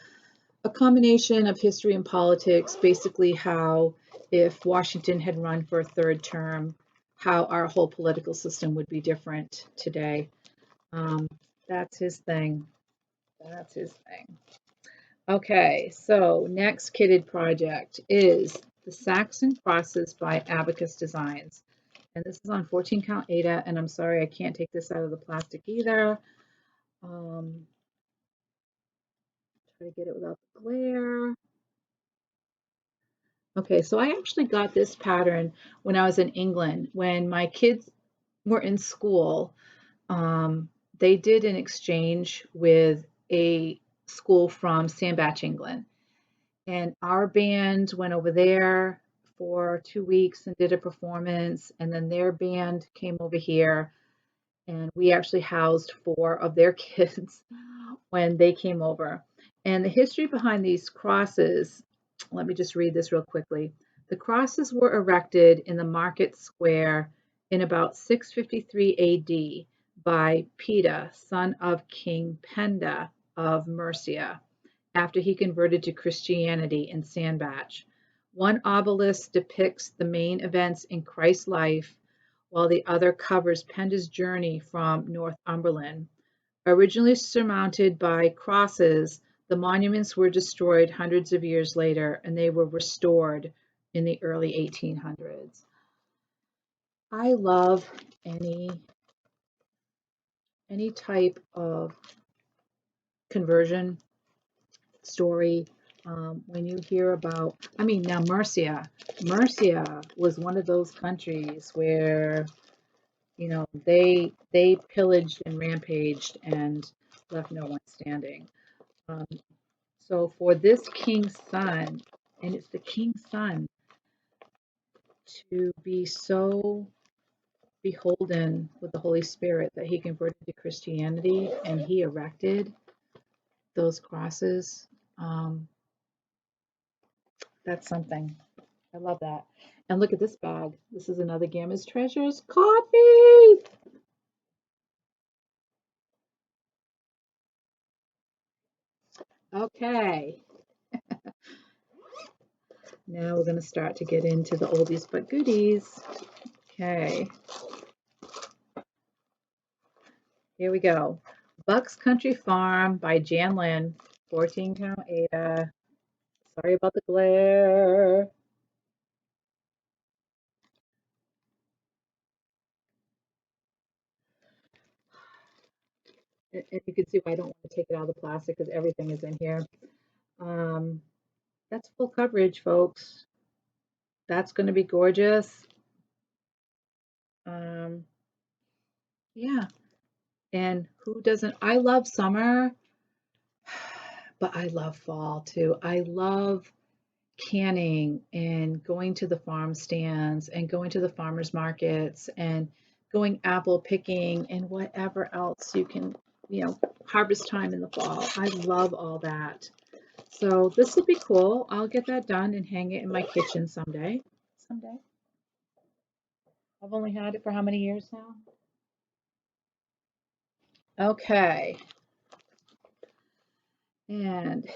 Speaker 1: a combination of history and politics, basically how if Washington had run for a 3rd term, how our whole political system would be different today. That's his thing. That's his thing. Okay, so next kitted project is the Saxon Crosses by Abacus Designs. And this is on 14 count Aida, and I'm sorry I can't take this out of the plastic either. Try to get it without the glare. Okay, so I actually got this pattern when I was in England. When my kids were in school, um, they did an exchange with a school from Sandbach, England. And our band went over there for 2 weeks and did a performance. And then their band came over here, and we actually housed four of their kids when they came over. And the history behind these crosses, let me just read this real quickly. The crosses were erected in the market square in about 653 AD by Peta, son of King Penda of Mercia, after he converted to Christianity in Sandbach. One obelisk depicts the main events in Christ's life, while the other covers Penda's journey from Northumberland. Originally surmounted by crosses, the monuments were destroyed hundreds of years later, and they were restored in the early 1800s. I love any any type of conversion story. When you hear about, I mean, now Mercia was one of those countries where, you know, they pillaged and rampaged and left no one standing. Um, so for this king's son, and it's the king's son, to be so beholden with the Holy Spirit that he converted to Christianity and he erected those crosses, um, that's something. I love that. And look at this bag. This is another Gamma's Treasures coffee. Okay, now we're going to start to get into the oldies but goodies. Okay, here we go. Buck's Country Farm by Jan Lynn, 14 count Ada. Sorry about the glare. And you can see why I don't want to take it out of the plastic because everything is in here. Um, that's full coverage, folks. That's going to be gorgeous. Um, yeah. And who doesn't? I love summer, but I love fall too. I love canning and going to the farm stands and going to the farmers markets and going apple picking and whatever else you can, harvest time in the fall. I love all that. So this will be cool. I'll get that done and hang it in my kitchen someday. Someday. I've only had it for how many years now? Okay. And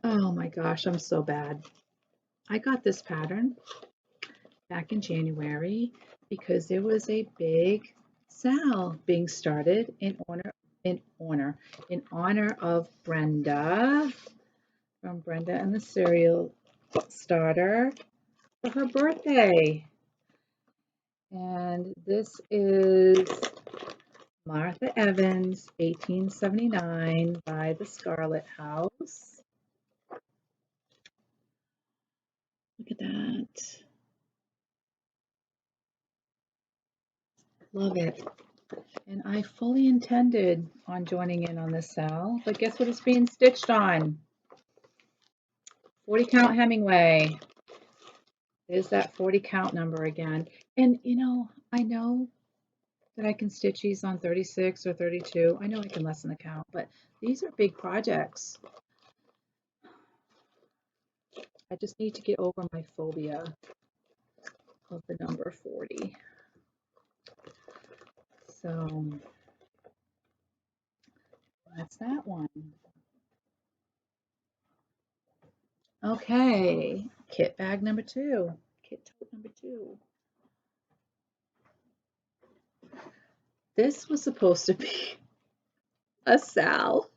Speaker 1: oh my gosh, I'm so bad. I got this pattern back in January because there was a big sale being started in honor of Brenda, from Brenda and the Cereal Starter, for her birthday. And this is Martha Evans, 1879, by the Scarlet House. Look at that. Love it. And I fully intended on joining in on this sale, but guess what it's being stitched on? 40 count Hemingway. There's that 40 count number again. And I know that I can stitch these on 36 or 32. I know I can lessen the count, but these are big projects. I just need to get over my phobia of the number 40. So that's that one. Okay, kit bag number 2. Kit tote number 2. This was supposed to be a sale.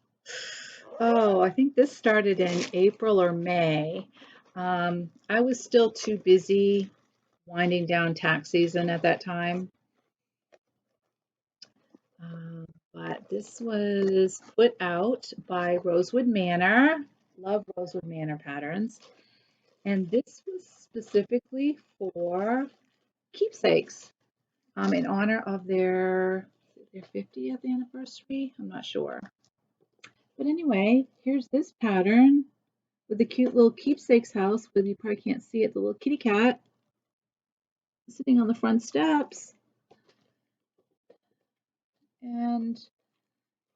Speaker 1: Oh, I think this started in April or May. I was still too busy winding down tax season at that time. But this was put out by Rosewood Manor. Love Rosewood Manor patterns. And this was specifically for keepsakes, in honor of their 50th anniversary. I'm not sure. But anyway, here's this pattern with the cute little keepsakes house, but you probably can't see it, the little kitty cat sitting on the front steps. And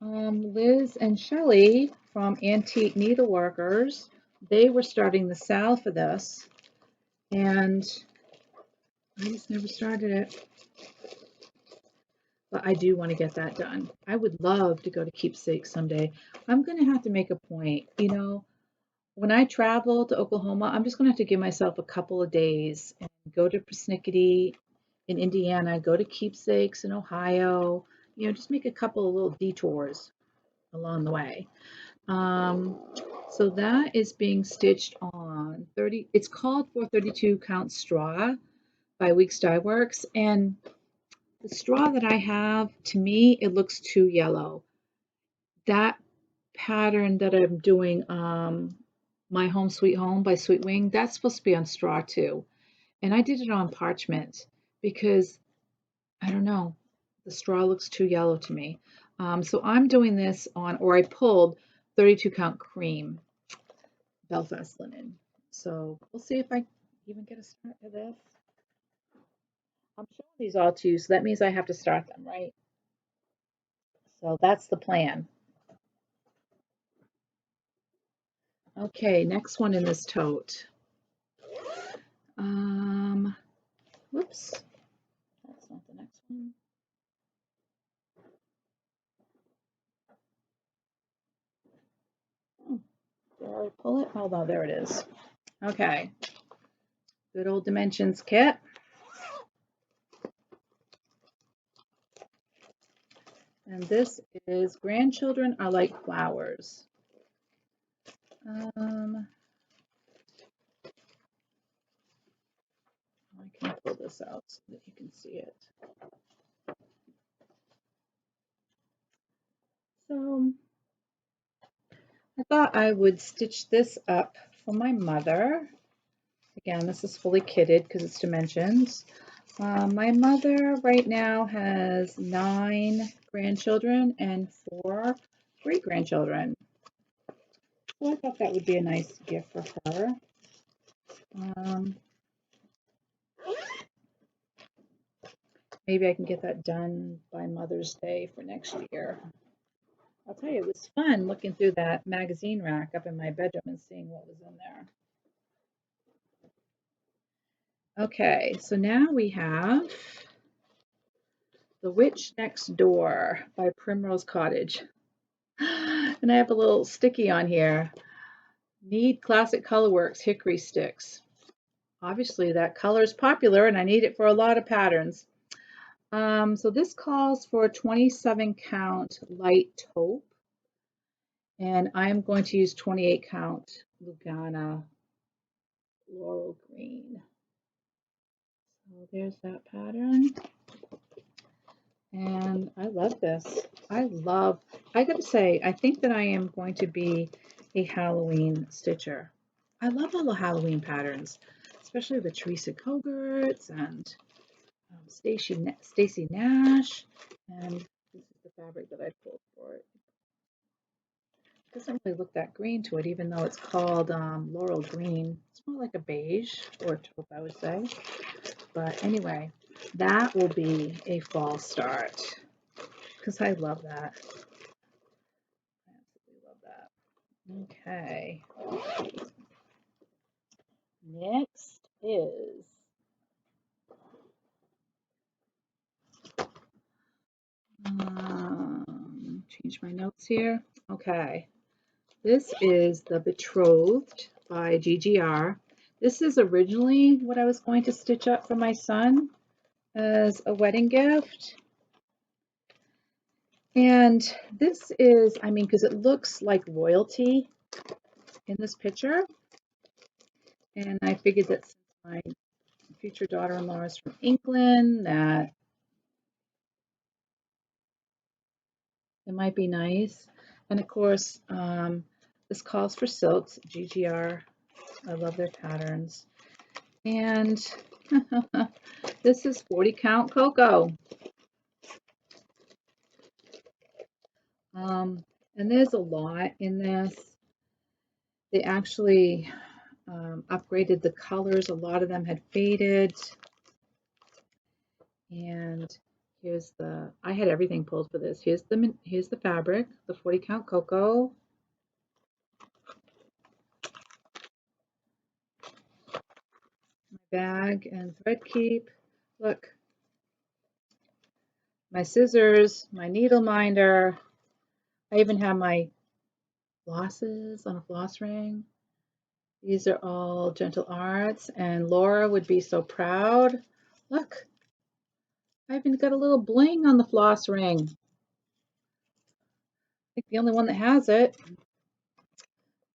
Speaker 1: Liz and Shelley from Antique Needleworkers, they were starting the sale for this, and I just never started it. But I do want to get that done. I would love to go to Keepsake someday. I'm going to have to make a point. You know, when I travel to Oklahoma, I'm just going to have to give myself a couple of days and go to Persnickety in Indiana, go to Keepsakes in Ohio, you know, just make a couple of little detours along the way. Um, so that is being stitched on 30, it's called for 32 count straw by Weeks Dye Works. And the straw that I have, to me, it looks too yellow. That pattern that I'm doing, My Home Sweet Home by Sweet Wing, that's supposed to be on straw too. And I did it on parchment because, I don't know, the straw looks too yellow to me. So I'm doing this on, or I pulled 32 count cream Belfast linen. So we'll see if I even get a start to this. I'm showing these all to you, so that means I have to start them, right? So that's the plan. Okay, next one in this tote. Whoops, that's not the next one. Oh, did I pull it? Hold on, there it is. Okay, good old dimensions kit. And this is Grandchildren Are Like Flowers. I can pull this out so that you can see it. So I thought I would stitch this up for my mother. Again, this is fully kitted because it's dimensions. My mother right now has 9 grandchildren and 4 great-grandchildren. So I thought that would be a nice gift for her. Maybe I can get that done by Mother's Day for next year. I'll tell you, it was fun looking through that magazine rack up in my bedroom and seeing what was in there. Okay, so now we have The Witch Next Door by Primrose Cottage. And I have a little sticky on here. Need Classic Colorworks Hickory Sticks. Obviously that color is popular and I need it for a lot of patterns. So this calls for a 27 count light taupe. And I'm going to use 28 count Lugana Laurel Green. So there's that pattern. And I love this. I gotta say, I think that I am going to be a Halloween stitcher. I love all the Halloween patterns, especially the Teresa Kogerts and Stacy Nash. And this is the fabric that I pulled for it. It doesn't really look that green to it, even though it's called Laurel Green. It's more like a beige or a taupe, I would say. But anyway, that will be a fall start because I love that. I absolutely love that. Okay. Next is change my notes here. Okay. This is The Betrothed by GGR. This is originally what I was going to stitch up for my son as a wedding gift. And this is, I mean, because it looks like royalty in this picture. And I figured that since my future daughter-in-law is from England, that it might be nice. And of course, this calls for silks, GGR I love their patterns. And this is 40 count cocoa. And there's a lot in this. They actually upgraded the colors. A lot of them had faded. And here's the, I had everything pulled for this. Here's the fabric, the 40 count cocoa. My bag and thread keep. Look, my scissors, my needle minder. I even have my flosses on a floss ring. These are all Gentle Arts, and Laura would be so proud. Look, I even got a little bling on the floss ring. I think the only one that has it.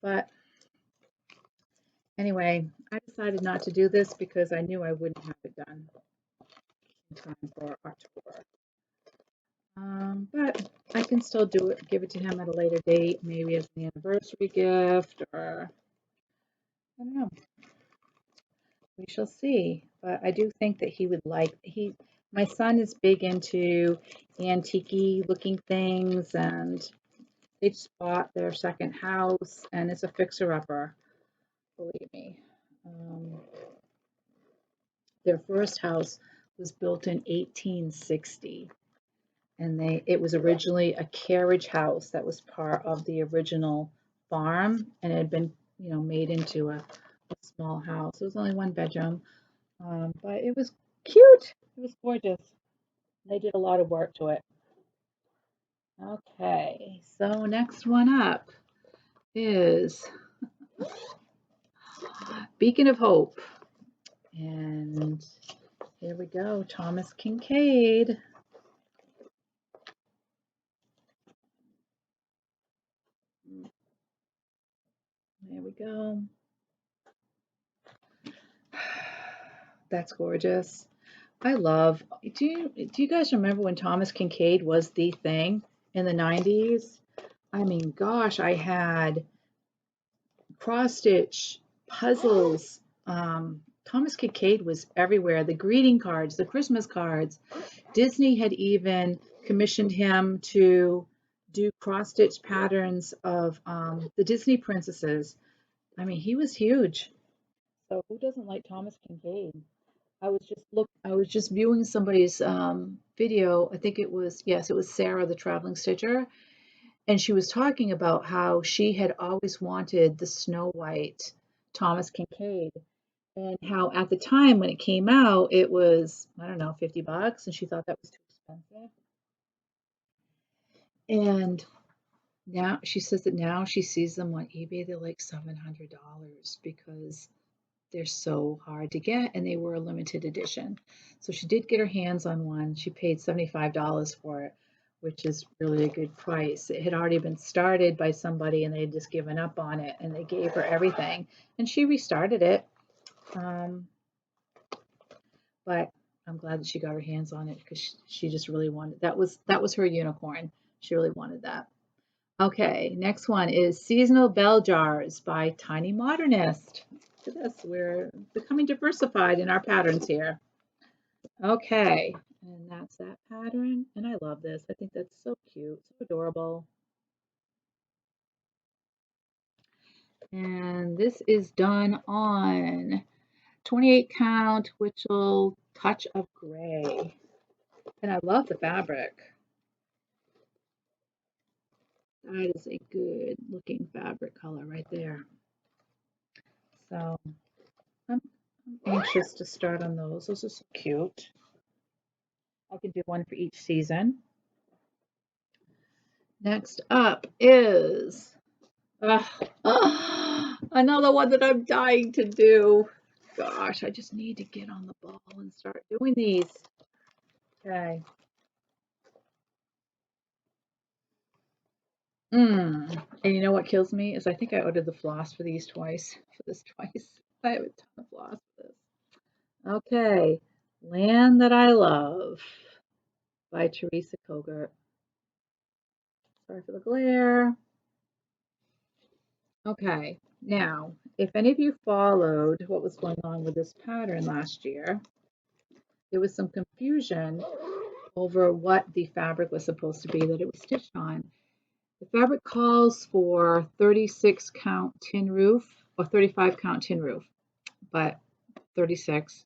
Speaker 1: But anyway, I decided not to do this because I knew I wouldn't have it done in time for October. But I can still do it, give it to him at a later date, maybe as an anniversary gift, or I don't know. We shall see. But I do think that he would like, my son is big into antique looking things, and they just bought their second house, and it's a fixer-upper, believe me. Their first house was built in 1860, and it was originally a carriage house that was part of the original farm, and it had been made into a small house. It was only one bedroom, but it was cute. It was gorgeous. They did a lot of work to it. Okay, so next one up is Beacon of Hope, and here we go, Thomas Kincaid. There we go. That's gorgeous. I love. Do you guys remember when Thomas Kincaid was the thing in the 90s? I mean, gosh, I had cross stitch puzzles. Thomas Kincaid was everywhere. The greeting cards, the Christmas cards. Disney had even commissioned him to do cross stitch patterns of the Disney princesses. I mean, he was huge. So who doesn't like Thomas Kincaid? I was just viewing somebody's video. I think it was, yes, it was Sarah, the traveling stitcher, and she was talking about how she had always wanted the Snow White Thomas Kincaid, and how at the time when it came out, it was, I don't know, $50, and she thought that was too expensive. And now she says that now she sees them on eBay, they're like $700 because they're so hard to get, and they were a limited edition. So she did get her hands on one. She paid $75 for it, which is really a good price. It had already been started by somebody, and they had just given up on it, and they gave her everything, and she restarted it. But I'm glad that she got her hands on it because she just really wanted, that was her unicorn. She really wanted that. Okay, next one is Seasonal Bell Jars by Tiny Modernist. Look at this, we're becoming diversified in our patterns here. Okay, and that's that pattern, and I love this. I think that's so cute, so adorable. And this is done on 28 count Witchell Touch of Gray. And I love the fabric. That is a good looking fabric color right there. So I'm anxious to start on those. Those are so cute. I can do one for each season. Next up is another one that I'm dying to do. Gosh, I just need to get on the ball and start doing these. Okay. And you know what kills me is I think I ordered the floss for these twice. For this twice. I have a ton of floss for this. Okay. Land That I Love by Teresa Kogert. Sorry for the glare. Okay. Now, if any of you followed what was going on with this pattern last year, there was some confusion over what the fabric was supposed to be that it was stitched on. The fabric calls for 36 count tin roof or 35 count tin roof, but 36.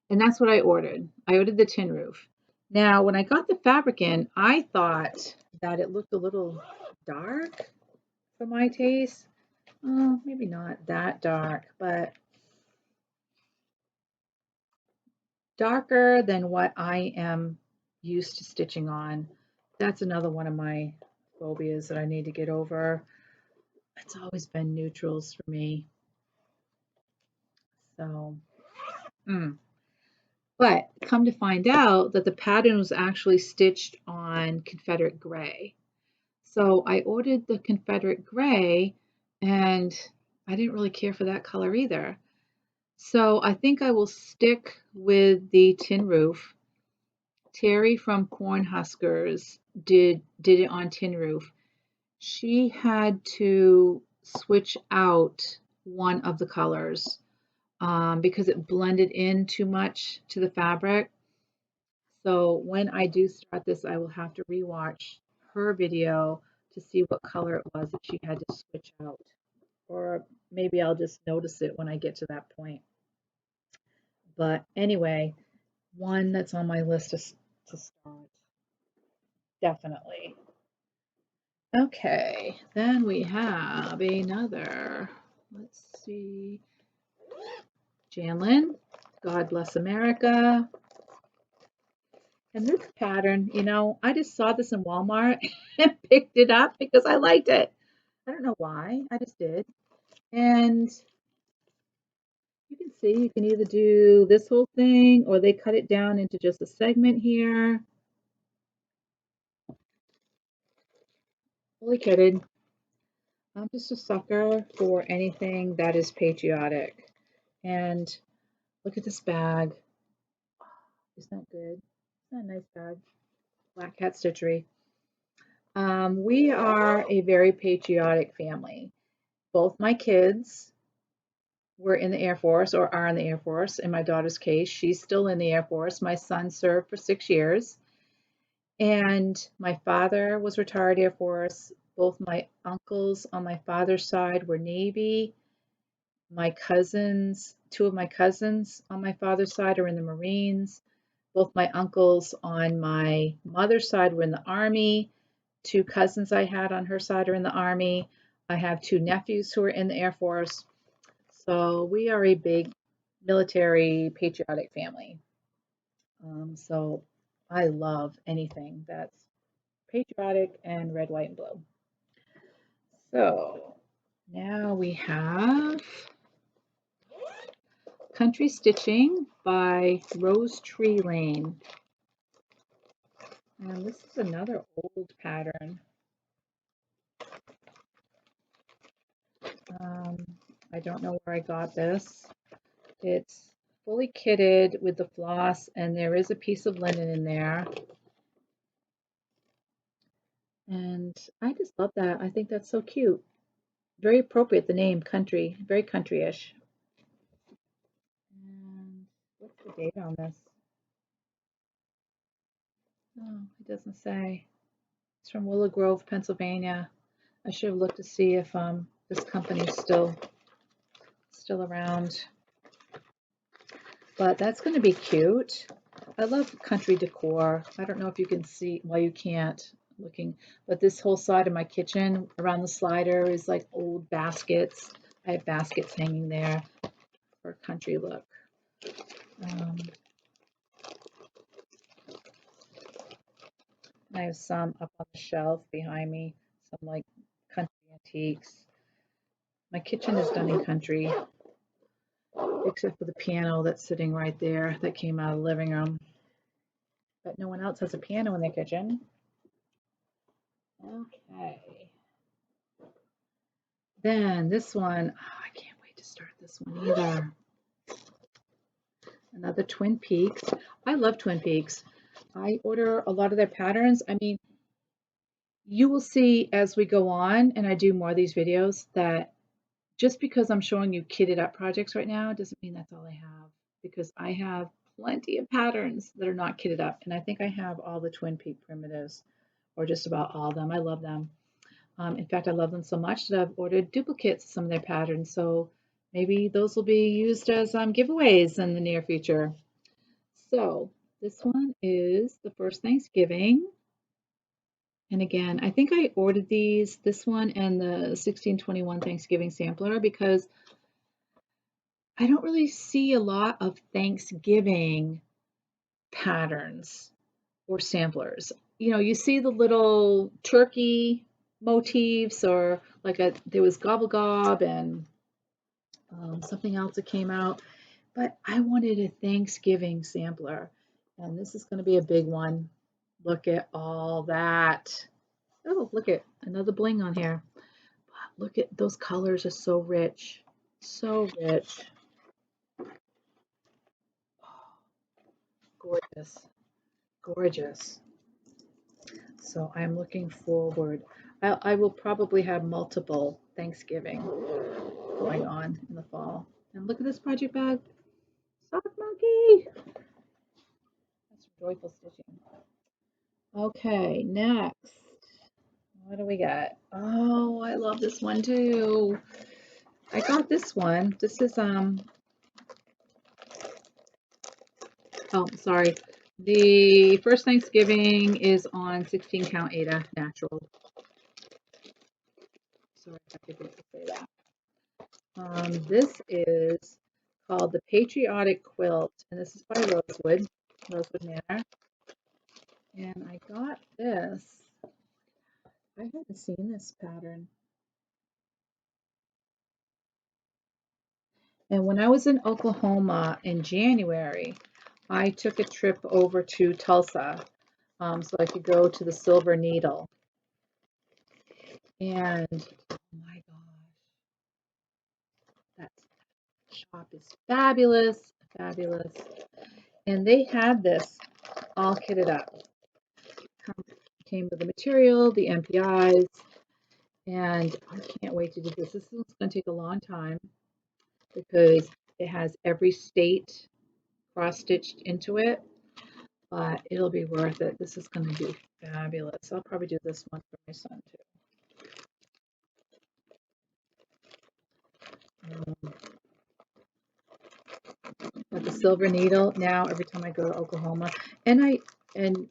Speaker 1: And that's what I ordered. I ordered the tin roof. Now, when I got the fabric in, I thought that it looked a little dark for my taste. Oh, maybe not that dark, but darker than what I am used to stitching on. That's another one of my phobias that I need to get over. It's always been neutrals for me. So, but come to find out that the pattern was actually stitched on Confederate gray. So I ordered the Confederate gray and I didn't really care for that color either. So I think I will stick with the tin roof. Terry from Cornhuskers did it on tin roof. She had to switch out one of the colors because it blended in too much to the fabric. So when I do start this, I will have to rewatch her video to see what color it was that she had to switch out. Or maybe I'll just notice it when I get to that point. But anyway, one that's on my list to start. Definitely. Okay, then we have another, let's see, JARLINK, God Bless America. And this pattern, I just saw this in Walmart and picked it up because I liked it. I don't know why, I just did. And you can see you can either do this whole thing or they cut it down into just a segment here. Fully kitted. I'm just a sucker for anything that is patriotic. And look at this bag. Isn't that good? Isn't that a nice bag? Black Cat Stitchery. We are a very patriotic family. Both my kids were in the Air Force or are in the Air Force. In my daughter's case, she's still in the Air Force. My son served for 6 years. And my father was retired Air Force. Both my uncles on my father's side were Navy. My cousins, two of my cousins on my father's side are in the Marines. Both my uncles on my mother's side were in the Army. Two cousins I had on her side are in the Army. I have two nephews who are in the Air Force. So we are a big military patriotic family. So I love anything that's patriotic and red, white, and blue. So now we have Country Stitching by Rose Tree Lane. And this is another old pattern. I don't know where I got this. It's fully kitted with the floss, and there is a piece of linen in there. And I just love that. I think that's so cute. Very appropriate, the name Country, very country-ish. And what's the date on this? Oh, it doesn't say. It's from Willow Grove, Pennsylvania. I should have looked to see if this company is still around. But that's going to be cute. I love country decor. I don't know if you can see, well, you can't looking, but this whole side of my kitchen around the slider is like old baskets. I have baskets hanging there for a country look. I have some up on the shelf behind me, some like country antiques. My kitchen is done in country, except for the piano that's sitting right there that came out of the living room. But no one else has a piano in their kitchen. Okay. Then this one, oh, I can't wait to start this one either. Another Twin Peaks. I love Twin Peaks. I order a lot of their patterns. I mean, you will see as we go on and I do more of these videos that just because I'm showing you kitted up projects right now doesn't mean that's all I have, because I have plenty of patterns that are not kitted up. And I think I have all the Twin Peak primitives, or just about all of them. I love them. In fact, I love them so much that I've ordered duplicates of some of their patterns. So maybe those will be used as giveaways in the near future. So this one is the first Thanksgiving. And again, I think I ordered this one and the 1621 Thanksgiving sampler, because I don't really see a lot of Thanksgiving patterns or samplers. You know, you see the little turkey motifs, or like there was Gobble Gob and something else that came out, but I wanted a Thanksgiving sampler, and this is going to be a big one. Look at all that. Oh, look at another bling on here. Look at those colors, are so rich, so rich. Gorgeous, gorgeous. So I'm looking forward. I will probably have multiple Thanksgiving going on in the fall. And look at this project bag. Sock monkey. That's joyful stitching. Okay, next. What do we got? Oh, I love this one too. I got this one. This is oh, sorry. The first Thanksgiving is on 16 count Ada natural. Sorry if I forget to say that. This is called the Patriotic Quilt, and this is by Rosewood Manor. And I got this. I hadn't seen this pattern. And when I was in Oklahoma in January, I took a trip over to Tulsa, so I could go to the Silver Needle. And oh my gosh, that shop is fabulous, fabulous. And they had this all kitted up. Came with the material, the MPIs, and I can't wait to do this. This is going to take a long time because it has every state cross-stitched into it, but it'll be worth it. This is going to be fabulous. I'll probably do this one for my son too. But the Silver Needle, now every time I go to Oklahoma, and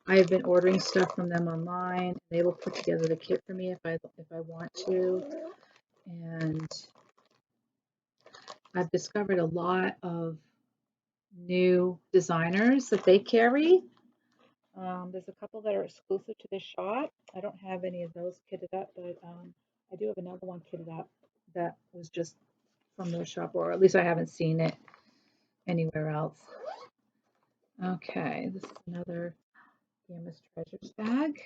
Speaker 1: I've been ordering stuff from them online. They will put together the kit for me if I want to. And I've discovered a lot of new designers that they carry. There's a couple that are exclusive to this shop. I don't have any of those kitted up, but I do have another one kitted up that was just from their shop, or at least I haven't seen it anywhere else. Okay, this is another Gamma's Treasures bag.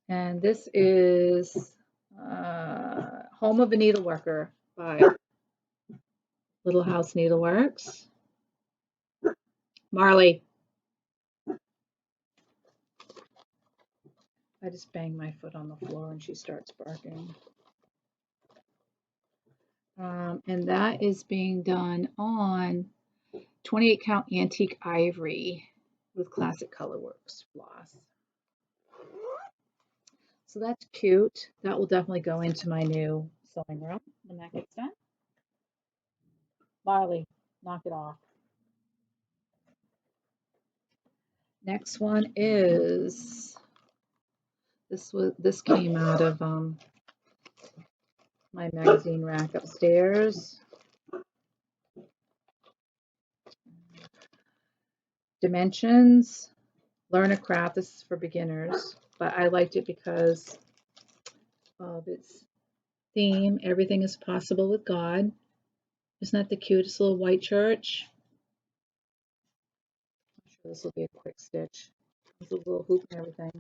Speaker 1: And this is Home of a Needleworker by Little House Needleworks. Marley. I just bang my foot on the floor and she starts barking. And that is being done on 28 count antique ivory with classic colorworks floss. So that's cute. That will definitely go into my new sewing room when that gets done. Marley, knock it off. Next one is this came out of my magazine rack upstairs. Dimensions, Learn a Craft. This is for beginners, but I liked it because of its theme. Everything is possible with God. Isn't that the cutest little white church? I'm sure this will be a quick stitch. There's a little hoop and everything.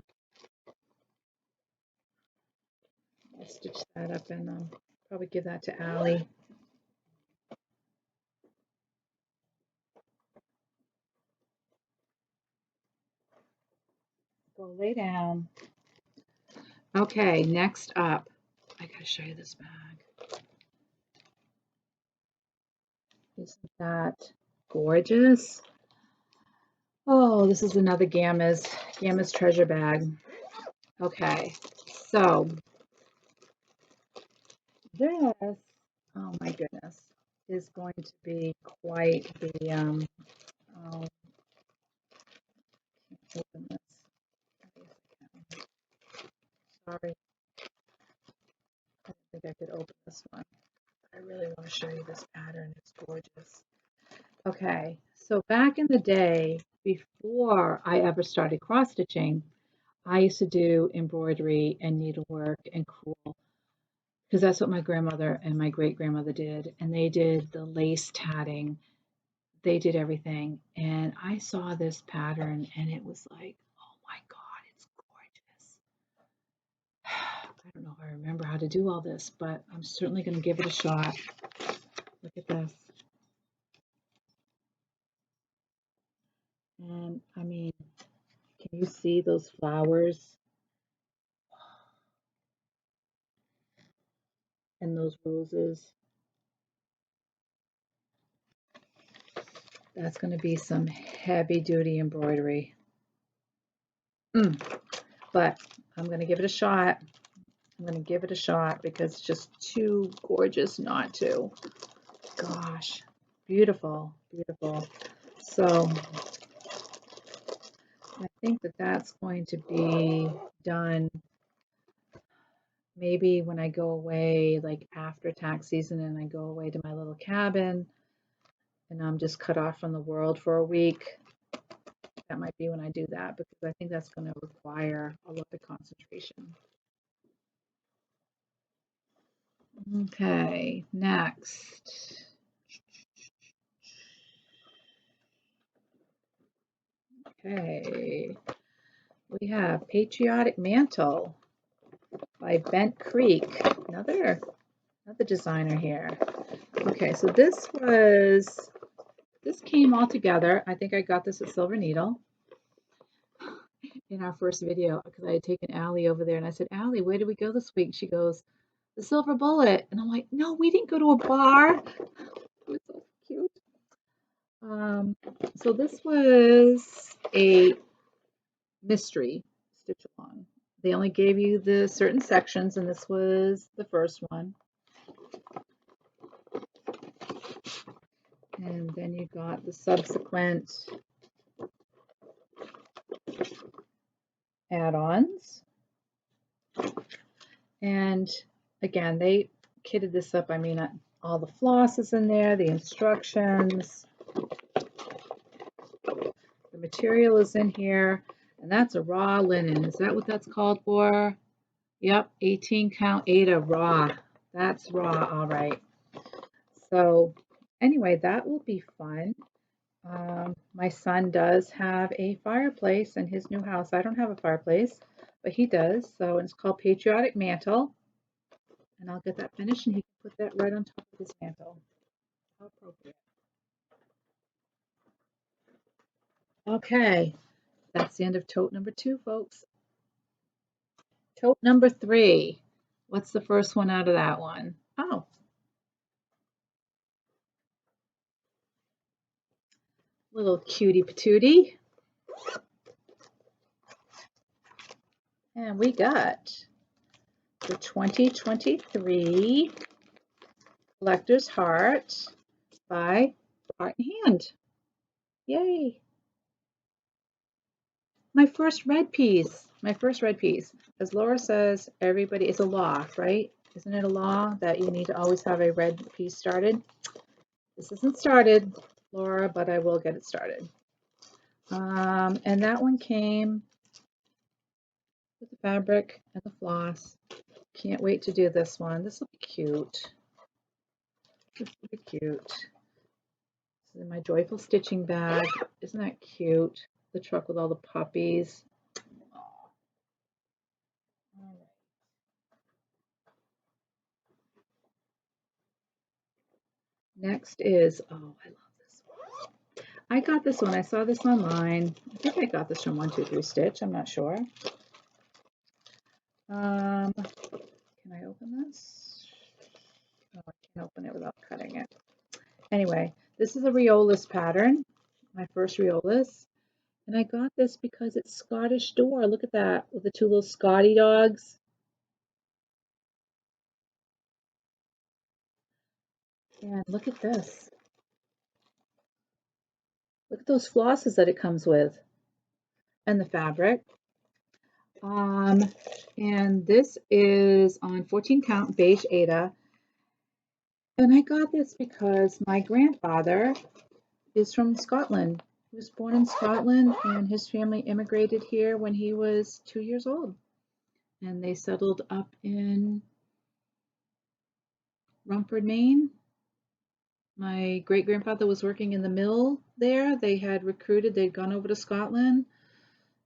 Speaker 1: I'll stitch that up and probably give that to Allie. Go lay down. Okay, next up, I gotta show you this bag. Isn't that gorgeous? Oh, this is another Gamma's treasure bag. Okay, so this, oh my goodness, is going to be quite the, oh, can't open this. Sorry, I didn't think I could open this one. I really want to show you this pattern. It's gorgeous. Okay, so back in the day, before I ever started cross stitching, I used to do embroidery and needlework and crewel because that's what my grandmother and my great grandmother did. And they did the lace tatting, they did everything. And I saw this pattern and it was like, oh my God, it's gorgeous. I don't know if I remember how to do all this, but I'm certainly going to give it a shot. Look at this. And I mean, can you see those flowers and those roses? That's going to be some heavy duty embroidery. But I'm going to give it a shot. I'm going to give it a shot because it's just too gorgeous not to. Gosh, beautiful, beautiful. So I think that that's going to be done maybe when I go away, like after tax season, and I go away to my little cabin and I'm just cut off from the world for a week. That might be when I do that because I think that's going to require a lot of concentration. Okay, next. Okay, we have Patriotic Mantle by Bent Creek. Another designer here. Okay, so this came all together. I think I got this at Silver Needle in our first video because I had taken Allie over there and I said, Allie, where did we go this week? She goes, the Silver Bullet. And I'm like, no, we didn't go to a bar. It was so cute. So this was a mystery stitch along. They only gave you the certain sections, and this was the first one. And then you got the subsequent add-ons. And again, they kitted this up. I mean, all the floss is in there, the instructions, the material is in here, and that's a raw linen. Is that what that's called for? Yep, 18 count Aida raw. That's raw, all right. So anyway, that will be fun. My son does have a fireplace in his new house. I don't have a fireplace, but he does. So it's called Patriotic Mantle. And I'll get that finished and he can put that right on top of his mantle. How appropriate. Okay, that's the end of tote number 2, folks. Tote number 3. What's the first one out of that one? Oh, little cutie patootie. And we got the 2023 Collector's Heart by Art in Hand. Yay! My first red piece. My first red piece. As Laura says, everybody, it's a law, right? Isn't it a law that you need to always have a red piece started? This isn't started, Laura, but I will get it started. And that one came with the fabric and the floss. Can't wait to do this one. This will be cute. This will be cute. This is in my joyful stitching bag. Isn't that cute? The truck with all the puppies. Next is, oh, I love this one. I got this one. I saw this online. I think I got this from 123 Stitch. I'm not sure. Can I open this? Oh, I can't open it without cutting it. Anyway, this is a Riolis pattern, my first Riolis. And I got this because it's Scottish door. Look at that, with the two little Scotty dogs. And look at this. Look at those flosses that it comes with. And the fabric. Um, and this is on 14 count beige Aida. And I got this because my grandfather is from Scotland. He was born in Scotland and his family immigrated here when he was 2 years old. And they settled up in Rumford, Maine. My great grandfather was working in the mill there. They had recruited, they'd gone over to Scotland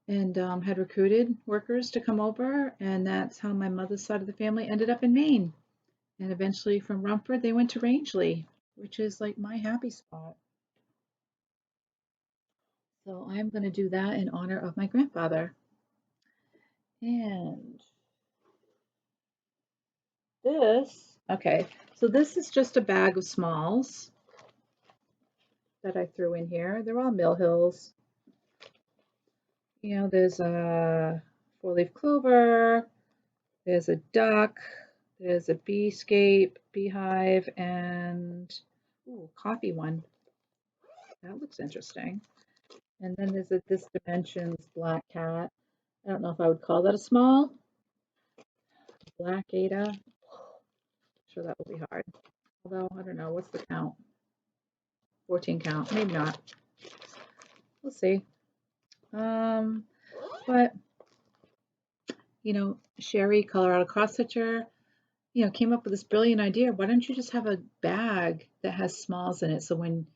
Speaker 1: and had recruited workers to come over. And that's how my mother's side of the family ended up in Maine. And eventually from Rumford, they went to Rangeley, which is like my happy spot. So I'm going to do that in honor of my grandfather. And this, okay, so this is just a bag of smalls that I threw in here. They're all Mill Hills. You know, there's a four-leaf clover, there's a duck, there's a beescape, beehive, and ooh, coffee one. That looks interesting. And then there's a This Dimensions black cat. I don't know if I would call that a small. Black Ada. I'm sure that will be hard. Although, I don't know, what's the count? 14 count, maybe not. We'll see. But, you know, Sherry, Colorado cross stitcher, you know, came up with this brilliant idea. Why don't you just have a bag that has smalls in it? So when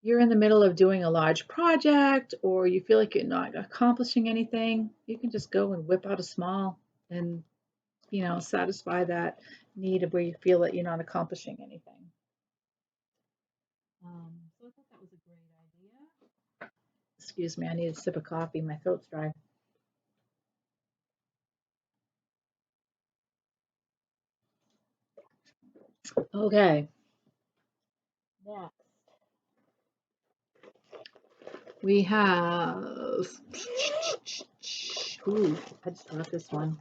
Speaker 1: you're in the middle of doing a large project or you feel like you're not accomplishing anything, you can just go and whip out a small and, you know, satisfy that need of where you feel that you're not accomplishing anything. So I thought that was a great idea. Excuse me, I need a sip of coffee. My throat's dry. Okay. Next, we have. Ooh, I just got this one.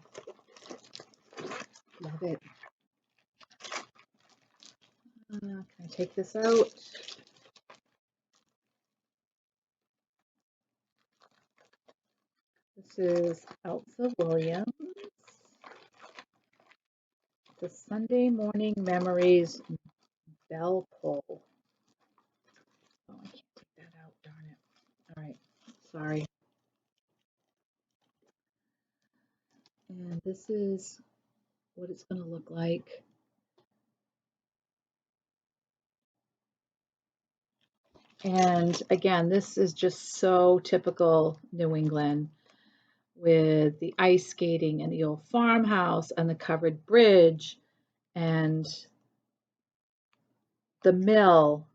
Speaker 1: Love it. Can I take this out? This is Elsa Williams. The Sunday Morning Memories Bell Pull. Oh, I can't take that out, darn it. All right, sorry. And this is what it's going to look like. And again, this is just so typical New England with the ice skating and the old farmhouse and the covered bridge and the mill.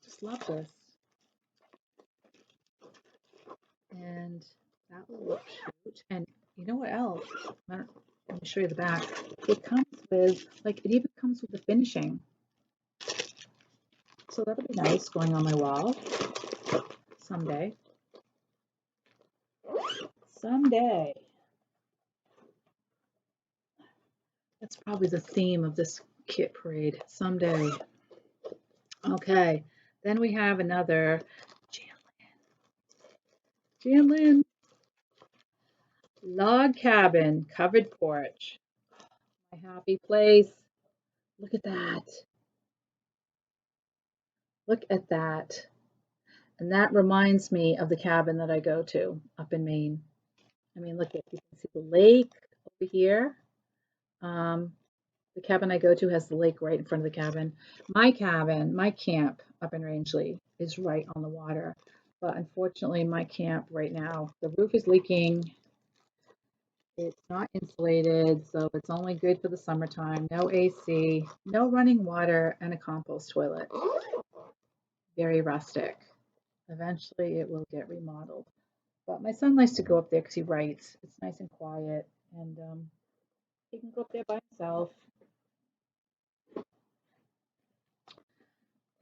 Speaker 1: Just love this. And that will look cute. And you know what else? Let me show you the back. It comes with, like, it even comes with the finishing. So that'll be nice going on my wall someday. Someday. That's probably the theme of this kit parade. Someday. Okay. Then we have another Janlin log cabin covered porch. My happy place. Look at that. Look at that. And that reminds me of the cabin that I go to up in Maine. I mean, look at, you can see the lake over here. The cabin I go to has the lake right in front of the cabin. My cabin, my camp up in Rangeley is right on the water. But unfortunately, my camp right now, the roof is leaking. It's not insulated, so it's only good for the summertime. No AC, no running water, and a compost toilet. Very rustic. Eventually, it will get remodeled. But my son likes to go up there because he writes. It's nice and quiet. and he can go up there by himself.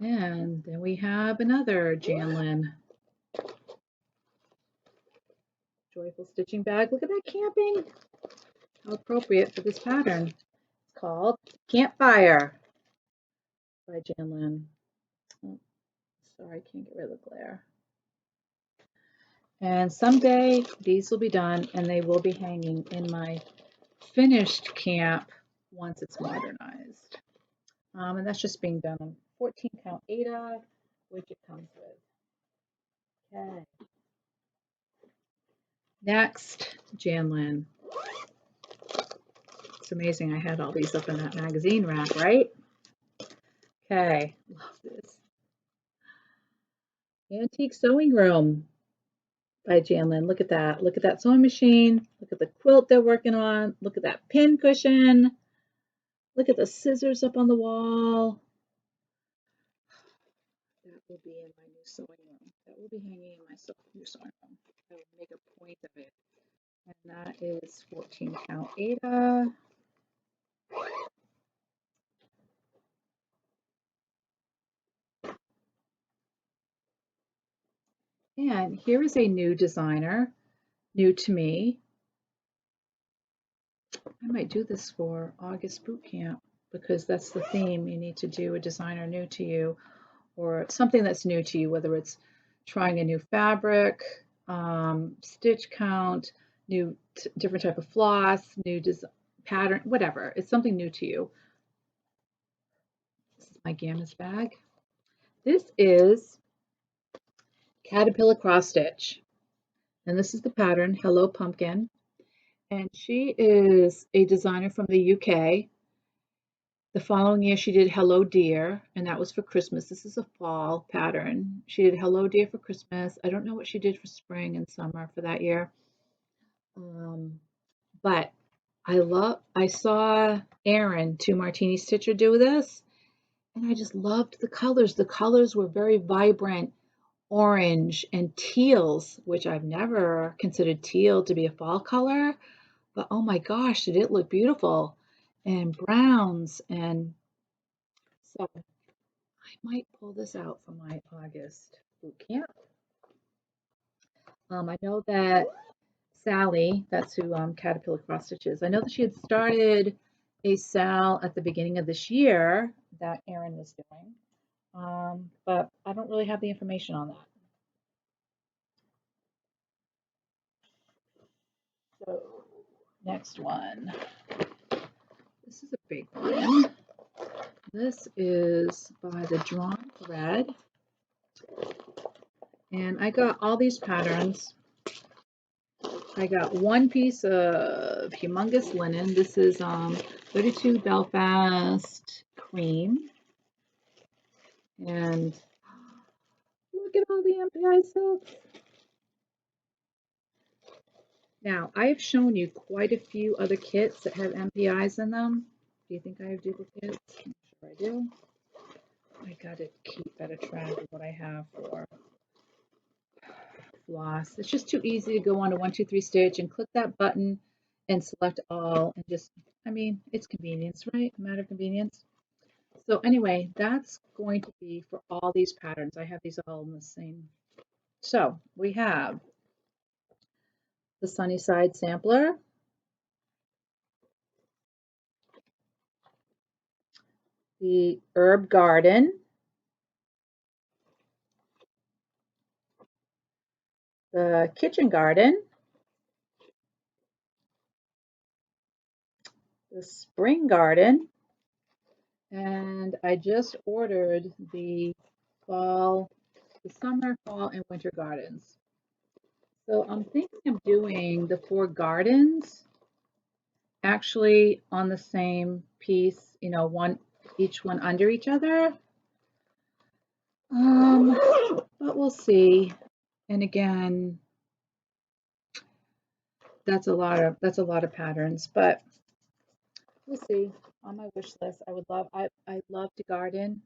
Speaker 1: And then we have another JARLINK joyful stitching bag. Look at that camping. How appropriate for this pattern. It's called Campfire by JARLINK. Oh, sorry, I can't get rid of the glare. And someday these will be done and they will be hanging in my finished camp once it's modernized. And that's just being done on 14 count Aida, which it comes with. Okay. Next, JARLINK. It's amazing I had all these up in that magazine rack, right? Okay, love this. Antique Sewing Room by JARLINK. Look at that. Look at that sewing machine. Look at the quilt they're working on. Look at that pin cushion. Look at the scissors up on the wall. That will be in my new sewing room. That will be hanging in my new sewing room. I will make a point of it. And that is 14 count Aida. And here is a new designer, new to me. I might do this for August boot camp because that's the theme. You need to do a designer new to you or something that's new to you, whether it's trying a new fabric, stitch count, new different type of floss, new pattern, whatever. It's something new to you. This is my Gammas bag. This is Caterpillar Cross Stitch. And this is the pattern, Hello Pumpkin. And she is a designer from the UK. The following year she did Hello Dear, and that was for Christmas. This is a fall pattern. She did Hello Dear for Christmas. I don't know what she did for spring and summer for that year. But I saw Erin, Two Martini Stitcher, do this, and I just loved the colors. The colors were very vibrant, orange and teals, which I've never considered teal to be a fall color. But oh my gosh, did it look beautiful. And browns. And so I might pull this out for my August boot camp. I know that Sally, that's who Caterpillar Cross Stitch is, I know that she had started a sale at the beginning of this year that Erin was doing. But I don't really have the information on that. So, next one. This is a big one. This is by the Drawn Thread. And I got all these patterns. I got one piece of humongous linen. This is 32 Belfast cream. And look at all the MPI silks. Now, I've shown you quite a few other kits that have MPIs in them. Do you think I have duplicates? I'm sure I do. I gotta keep better track of what I have for floss. It's just too easy to go on to 1, 2, 3 stitch and click that button and select all and just, I mean, it's convenience, right? A matter of convenience. So anyway, that's going to be for all these patterns. I have these all in the same. So we have the Sunnyside Sampler, the Herb Garden, the Kitchen Garden, the Spring Garden, and I just ordered the summer, fall, and winter gardens. So I'm thinking of doing the 4 gardens actually on the same piece, you know, each one under each other. But we'll see. And again, that's a lot of patterns, but we'll see. On my wish list, I love to garden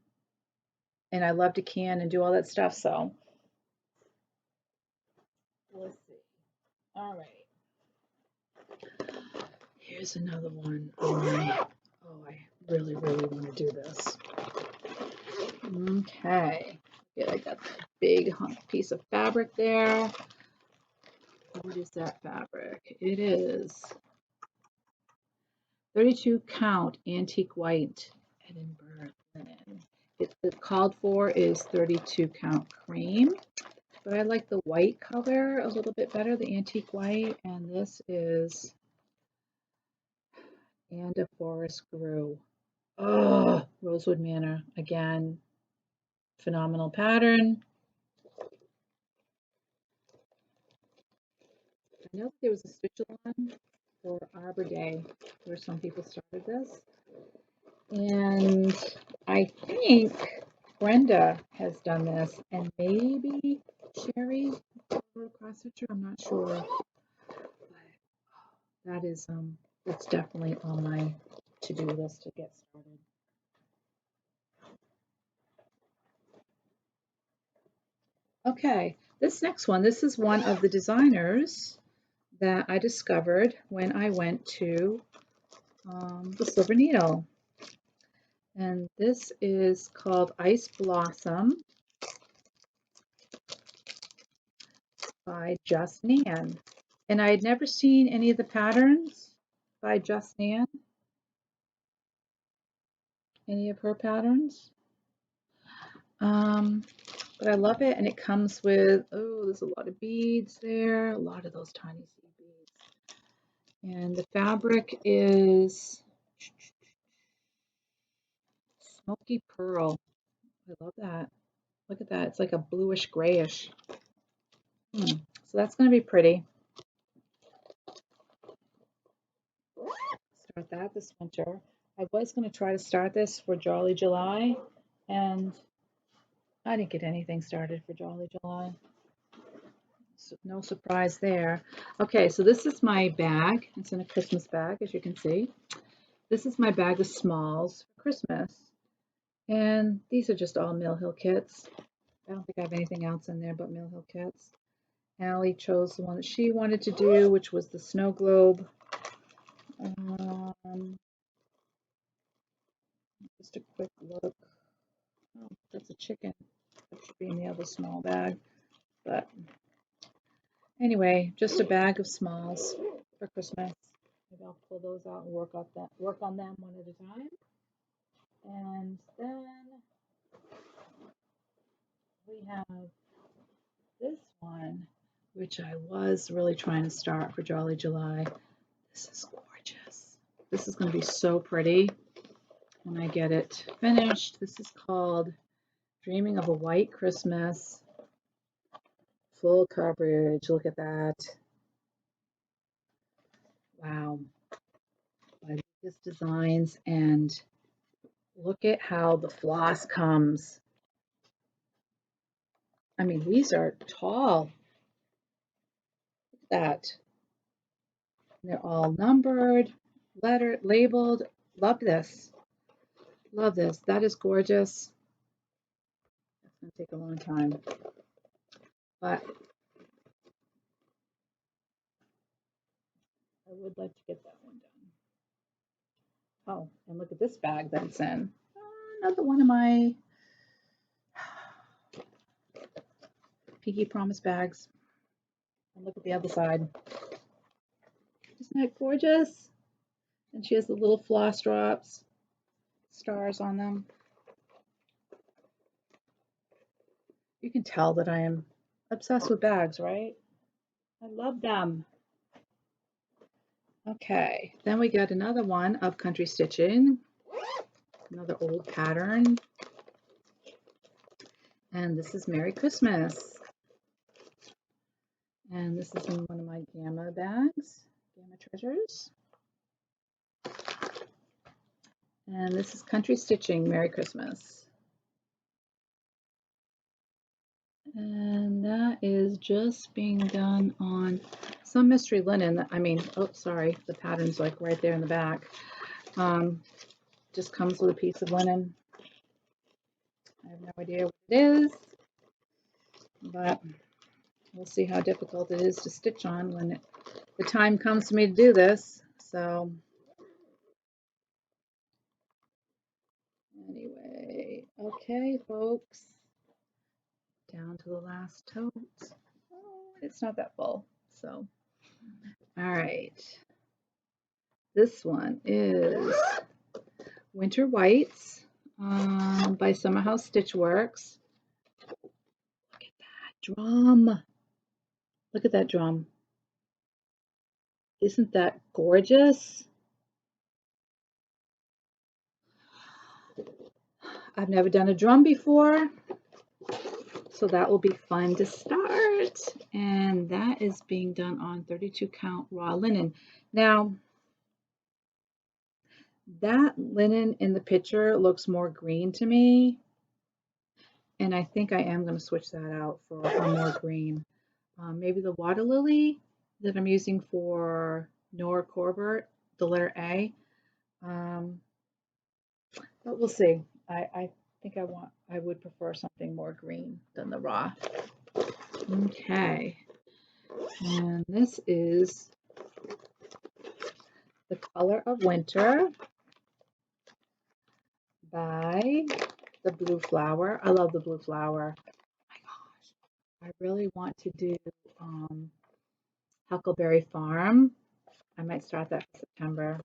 Speaker 1: and I love to can and do all that stuff, so we'll see. All right. here's another one. Oh, I really, really want to do this. Okay. Good, I got that big hunk piece of fabric there. What is that fabric? It is 32 count antique white Edinburgh linen. The called for is 32 count cream, but I like the white color a little bit better, the antique white, and this is And a Forest Grew. Oh, Rosewood Manor, again, phenomenal pattern. I know there was a stitch-along for Arbor Day where some people started this. And I think Brenda has done this, and maybe Sherry or cross stitcher, I'm not sure. But that is it's definitely on my to-do list to get started. Okay, this next one, this is one of the designers that I discovered when I went to the Silver Needle. And this is called Ice Blossom by Just Nan. And I had never seen any of the patterns by Just Nan, any of her patterns. But I love it, and it comes with, oh, there's a lot of beads there, a lot of those tiny seed beads. And the fabric is smoky pearl. I love that. Look at that. It's like a bluish grayish. So that's going to be pretty. Start that this winter. I was going to try to start this for Jolly July, and I didn't get anything started for Jolly July. So no surprise there. Okay, so this is my bag. It's in a Christmas bag, as you can see. This is my bag of smalls for Christmas. And these are just all Mill Hill kits. I don't think I have anything else in there but Mill Hill kits. Allie chose the one that she wanted to do, which was the snow globe. Just a quick look. Oh, that's a chicken. That should be in the other small bag. But anyway, just a bag of smalls for Christmas. Maybe I'll pull those out and work on them one at a time. And then we have this one, which I was really trying to start for Jolly July. This is gorgeous. This is going to be so pretty when I get it finished. This is called Dreaming of a White Christmas. Full coverage. Look at that. Wow. By Lucas Designs, and look at how the floss comes. I mean, these are tall. Look at that. They're all numbered, lettered, labeled. Love this. Love this. That is gorgeous. It's going to take a long time, but I would like to get that one done. Oh, and look at this bag that it's in. Another one of my Pinky Promise bags. And look at the other side. Isn't that gorgeous? And she has the little floss drops, stars on them. You can tell that I am obsessed with bags, right? I love them. Okay, then we got another one of Country Stitching, another old pattern. And this is Merry Christmas. And this is in one of my Gamma bags, Gamma Treasures. And this is Country Stitching, Merry Christmas. And that is just being done on some mystery linen. I mean, oh, sorry, the pattern's like right there in the back. Just comes with a piece of linen. I have no idea what it is, but we'll see how difficult it is to stitch on when the time comes for me to do this. So anyway, okay, folks, down to the last tote. Oh, it's not that full. So, all right. This one is Winter Whites by Summer House Stitchworks. Look at that drum. Look at that drum. Isn't that gorgeous? I've never done a drum before, so that will be fun to start. And that is being done on 32 count raw linen. Now, that linen in the picture looks more green to me, and I think I am going to switch that out for a more green. Maybe the water lily that I'm using for Nora Corbett, the letter A. But we'll see. I think I would prefer something more green than the raw. Okay, and this is The Color of Winter by the Blue Flower. I love the Blue Flower. Oh my gosh, I really want to do Huckleberry Farm. I might start that for September.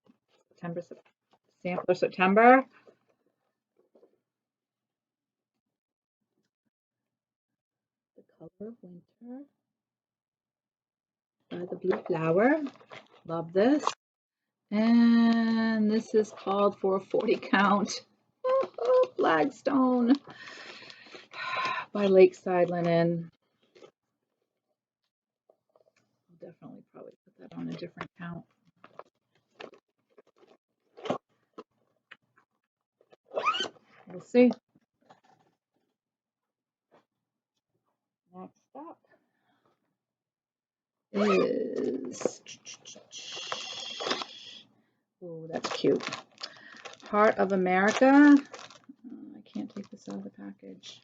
Speaker 1: Sampler September. The Color of Winter by the Blue Flower. Love this. And this is called for a 40 count. Flagstone by Lakeside Linen. I'll definitely probably put that on a different count. We'll see. Next up is, oh, that's cute. Heart of America. I can't take this out of the package.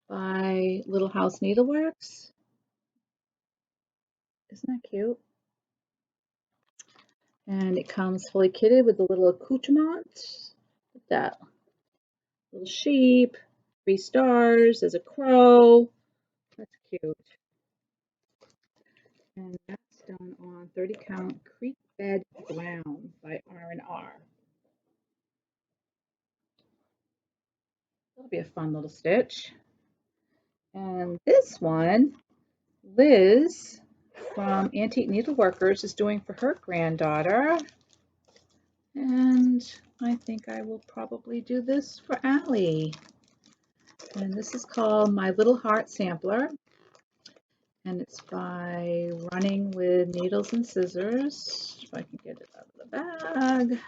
Speaker 1: By Little House Needleworks. Isn't that cute? And it comes fully kitted with a little accoutrement. Look at that. Little sheep, 3 stars, there's a crow. That's cute. And that's done on 30 count Creek Bed Brown by R&R. That'll be a fun little stitch. And this one, Liz from Antique Needleworkers is doing for her granddaughter. And I think I will probably do this for Allie. And this is called My Little Heart Sampler. And it's by Running with Needles and Scissors. If I can get it out of the bag.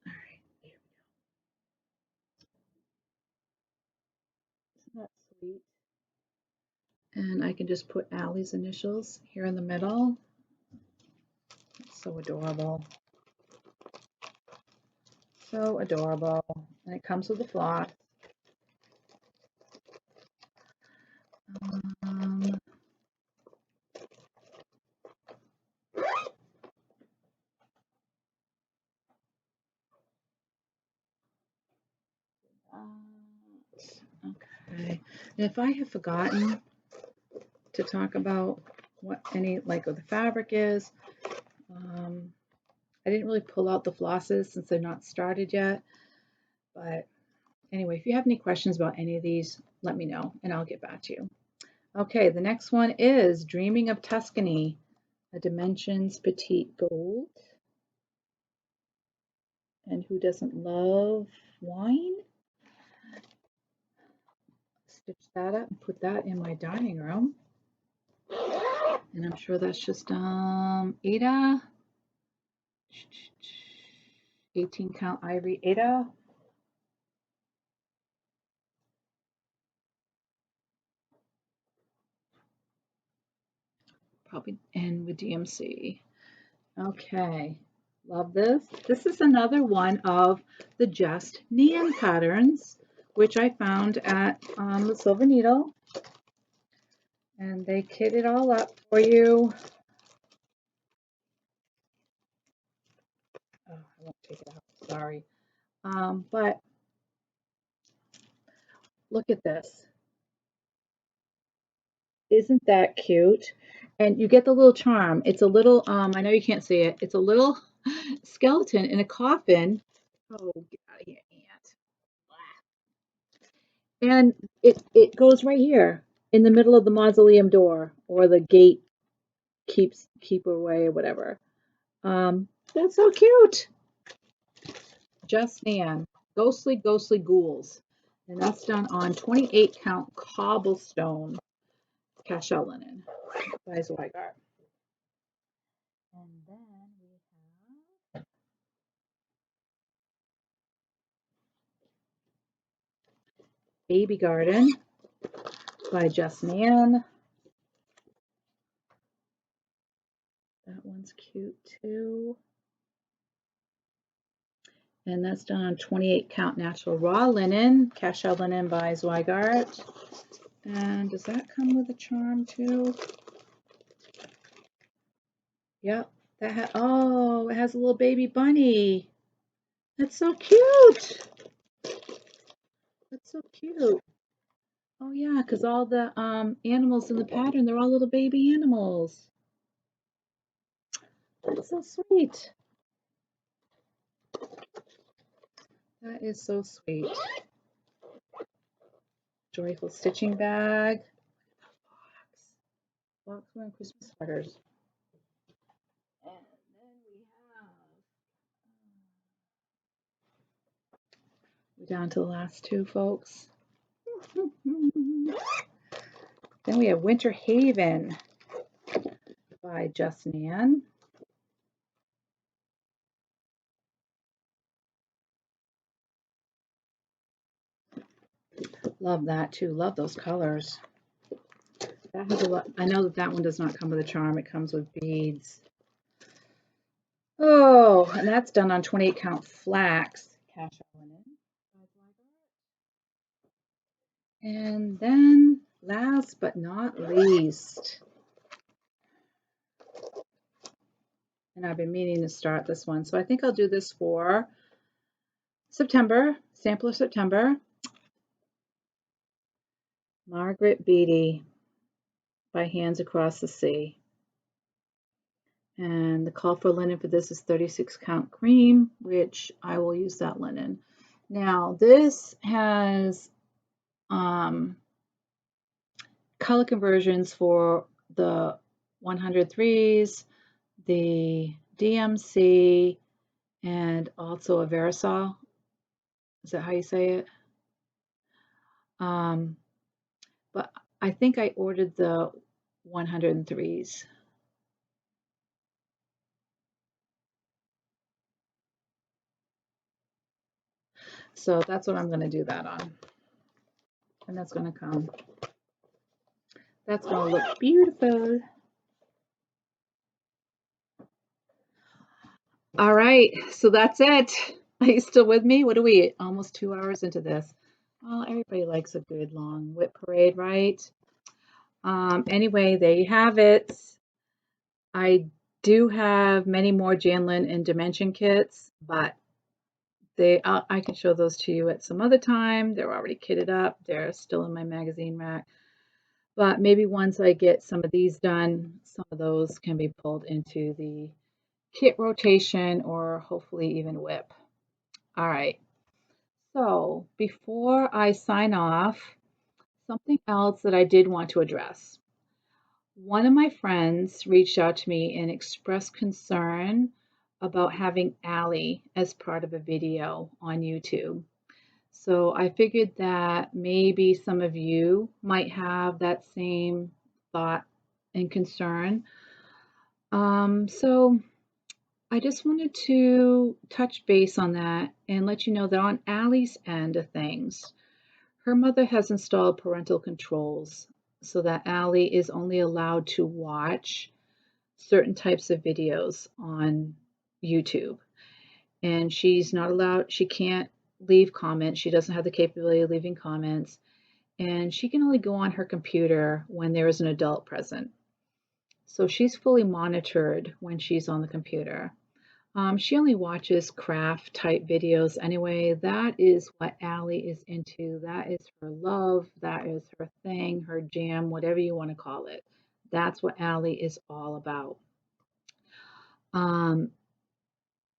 Speaker 1: All right, here we go. Isn't that sweet? And I can just put Allie's initials here in the middle. It's so adorable. So adorable. And it comes with a floss. Okay. And if I have forgotten to talk about what any like what the fabric is, I didn't really pull out the flosses since they're not started yet. But anyway, if you have any questions about any of these, let me know and I'll get back to you. Okay, the next one is Dreaming of Tuscany, a Dimensions Petite Gold. And who doesn't love wine? Stitch that up and put that in my dining room. And I'm sure that's just Ada, 18 count ivory Ada. Probably end with DMC. Okay, love this. This is another one of the Just Nan patterns, which I found at the Silver Needle. And they kit it all up for you. I won't take it out, sorry. But look at this. Isn't that cute? And you get the little charm. It's a little, I know you can't see it. It's a little skeleton in a coffin. Oh, get out of here, ant. And it goes right here in the middle of the mausoleum door or the gate keep away or whatever. That's so cute. Just Nan. Ghostly, ghostly ghouls. And that's done on 28 count cobblestone cashel linen by Zweigart. And then we have Baby Garden by Just Nan. That one's cute too. And that's done on 28 count natural raw linen, cashel linen by Zweigart. And does that come with a charm too? Yep. Oh, it has a little baby bunny. That's so cute. That's so cute. Oh yeah, because all the animals in the pattern, they're all little baby animals. That's so sweet. That is so sweet. Joyful stitching bag. Fox wearing Christmas sweaters. And then we're down to the last two, folks. Then we have Winter Haven by Just Nan. Love that too. Love those colors. That has a lot. I know that one does not come with a charm. It comes with beads. Oh, and that's done on 28 count flax cashel linen. And then last but not least, and I've been meaning to start this one, so I think I'll do this for September, sample of September. Margaret Beatty by Hands Across the Sea. And the call for linen for this is 36 count cream, which I will use that linen. Now this has color conversions for the 103s, the DMC, and also a Verisol. Is that how you say it? But I think I ordered the 103s. So that's what I'm going to do that on. And that's going to come. That's going to look beautiful. All right, so that's it. Are you still with me? What are we, almost 2 hours into this? Well, everybody likes a good long WIP parade, right? Anyway, there you have it. I do have many more Janlin and Dimension kits, but I can show those to you at some other time. They're already kitted up. They're still in my magazine rack. But maybe once I get some of these done, some of those can be pulled into the kit rotation or hopefully even WIP. All right. So before I sign off, something else that I did want to address. One of my friends reached out to me and expressed concern about having Allie as part of a video on YouTube. So I figured that maybe some of you might have that same thought and concern. So I just wanted to touch base on that and let you know that on Allie's end of things, her mother has installed parental controls so that Allie is only allowed to watch certain types of videos on YouTube. And she's not allowed, she can't leave comments. She doesn't have the capability of leaving comments. And she can only go on her computer when there is an adult present. So she's fully monitored when she's on the computer. She only watches craft type videos anyway. That is what Allie is into. That is her love. That is her thing, her jam, whatever you want to call it. That's what Allie is all about. Um,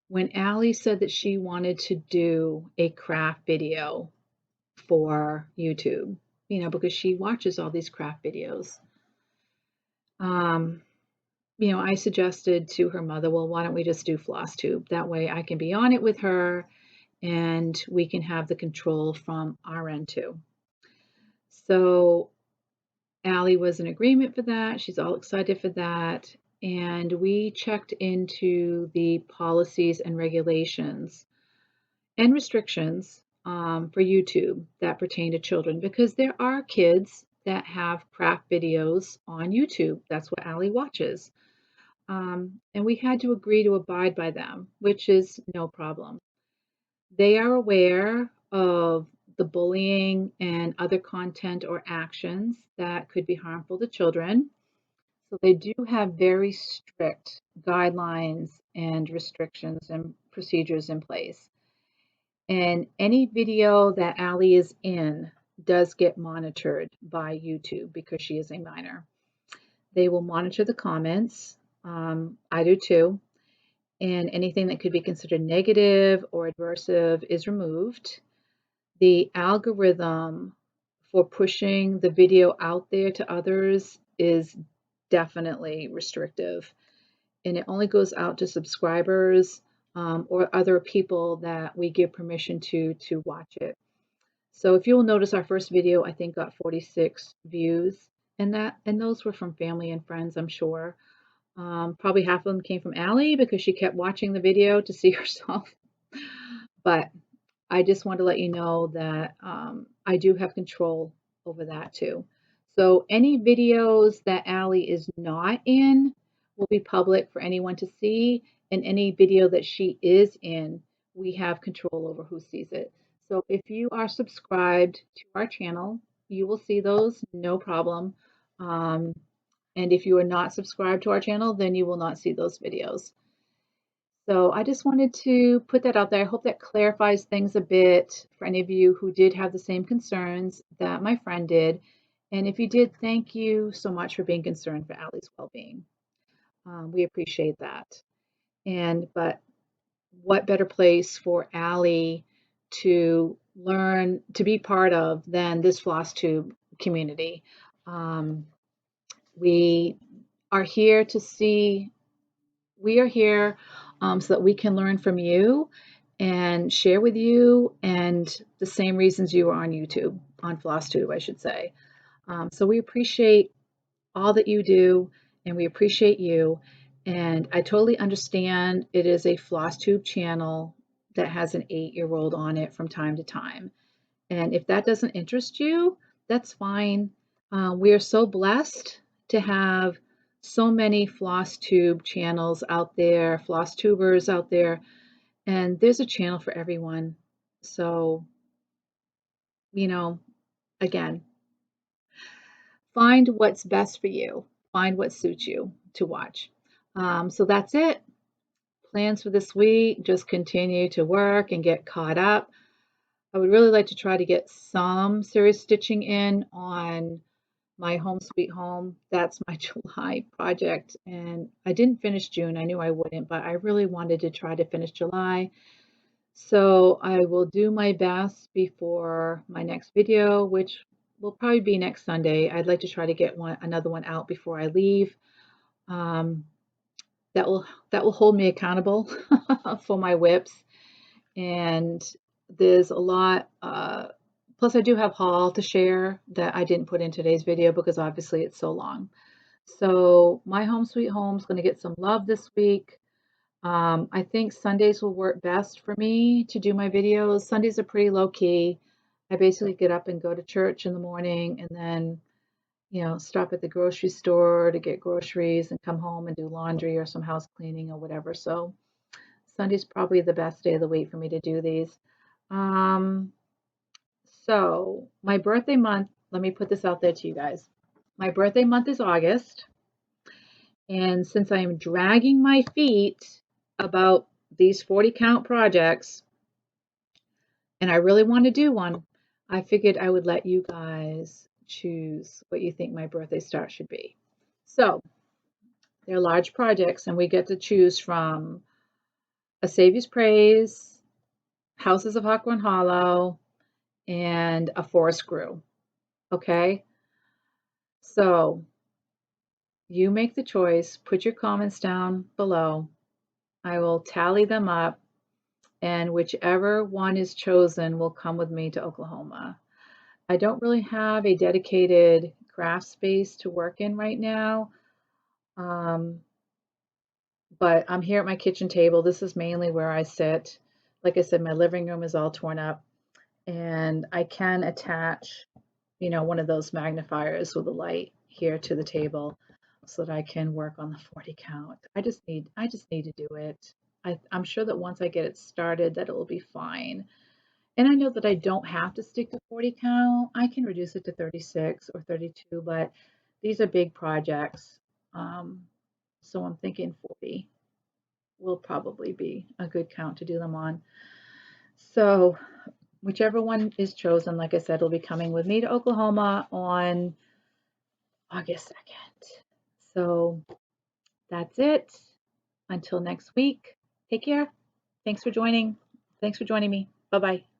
Speaker 1: when Allie said that she wanted to do a craft video for YouTube, because she watches all these craft videos, um, I suggested to her mother, well, why don't we just do Flosstube? That way I can be on it with her and we can have the control from our end too. So Allie was in agreement for that. She's all excited for that. And we checked into the policies and regulations and restrictions for YouTube that pertain to children because there are kids that have craft videos on YouTube. That's what Allie watches. And we had to agree to abide by them, which is no problem. They are aware of the bullying and other content or actions that could be harmful to children. So they do have very strict guidelines and restrictions and procedures in place. And any video that Allie is in does get monitored by YouTube because she is a minor. They will monitor the comments. I do too. And anything that could be considered negative or adversive is removed. The algorithm for pushing the video out there to others is definitely restrictive. And it only goes out to subscribers or other people that we give permission to watch it. So if you will notice, our first video I think got 46 views, and those were from family and friends, I'm sure. Probably half of them came from Allie because she kept watching the video to see herself. But I just want to let you know that I do have control over that too. So any videos that Allie is not in will be public for anyone to see, and any video that she is in, we have control over who sees it. So if you are subscribed to our channel, you will see those, no problem. And if you are not subscribed to our channel, then you will not see those videos. So I just wanted to put that out there. I hope that clarifies things a bit for any of you who did have the same concerns that my friend did. And if you did, thank you so much for being concerned for Allie's well-being. We appreciate that. But what better place for Allie to learn, to be part of than this Flosstube community? We are here to see We are here so that we can learn from you and share with you, and the same reasons you are on YouTube, on Flosstube, I should say. So we appreciate all that you do, and we appreciate you. And I totally understand it is a Flosstube channel that has an 8-year-old on it from time to time. And if that doesn't interest you, that's fine. We are so blessed to have so many Flosstube channels out there, Flosstubers out there, and there's a channel for everyone. So, you know, again, find what's best for you, find what suits you to watch. So that's it. Plans for this week, just continue to work and get caught up. I would really like to try to get some serious stitching in on my Home Sweet Home. That's my July project. And I didn't finish June. I knew I wouldn't, but I really wanted to try to finish July. So I will do my best before my next video, which will probably be next Sunday. I'd like to try to get another one out before I leave. Um, that will hold me accountable for my WIPs. And there's a lot, plus I do have haul to share that I didn't put in today's video because obviously it's so long. So my Home Sweet Home is going to get some love this week. I think Sundays will work best for me to do my videos. Sundays are pretty low key. I basically get up and go to church in the morning and then, stop at the grocery store to get groceries and come home and do laundry or some house cleaning or whatever. So Sunday's probably the best day of the week for me to do these. Um, so my birthday month, let me put this out there to you guys. My birthday month is August. And since I am dragging my feet about these 40 count projects, and I really want to do one, I figured I would let you guys choose what you think my birthday star should be. So they're large projects, and we get to choose from A Savior's Praise, Houses of Hawthorne Hollow, and A Forest Grew. Okay? So you make the choice, put your comments down below. I will tally them up, and whichever one is chosen will come with me to Oklahoma. I don't really have a dedicated craft space to work in right now, but I'm here at my kitchen table. This is mainly where I sit. Like I said, my living room is all torn up, and I can attach, one of those magnifiers with a light here to the table so that I can work on the 40 count. I just need to do it. I'm sure that once I get it started that it will be fine. And I know that I don't have to stick to 40 count. I can reduce it to 36 or 32, but these are big projects. Um, so I'm thinking 40 will probably be a good count to do them on. So whichever one is chosen, like I said, will be coming with me to Oklahoma on August 2nd. So that's it. Until next week, take care. Thanks for joining. Thanks for joining me. Bye bye.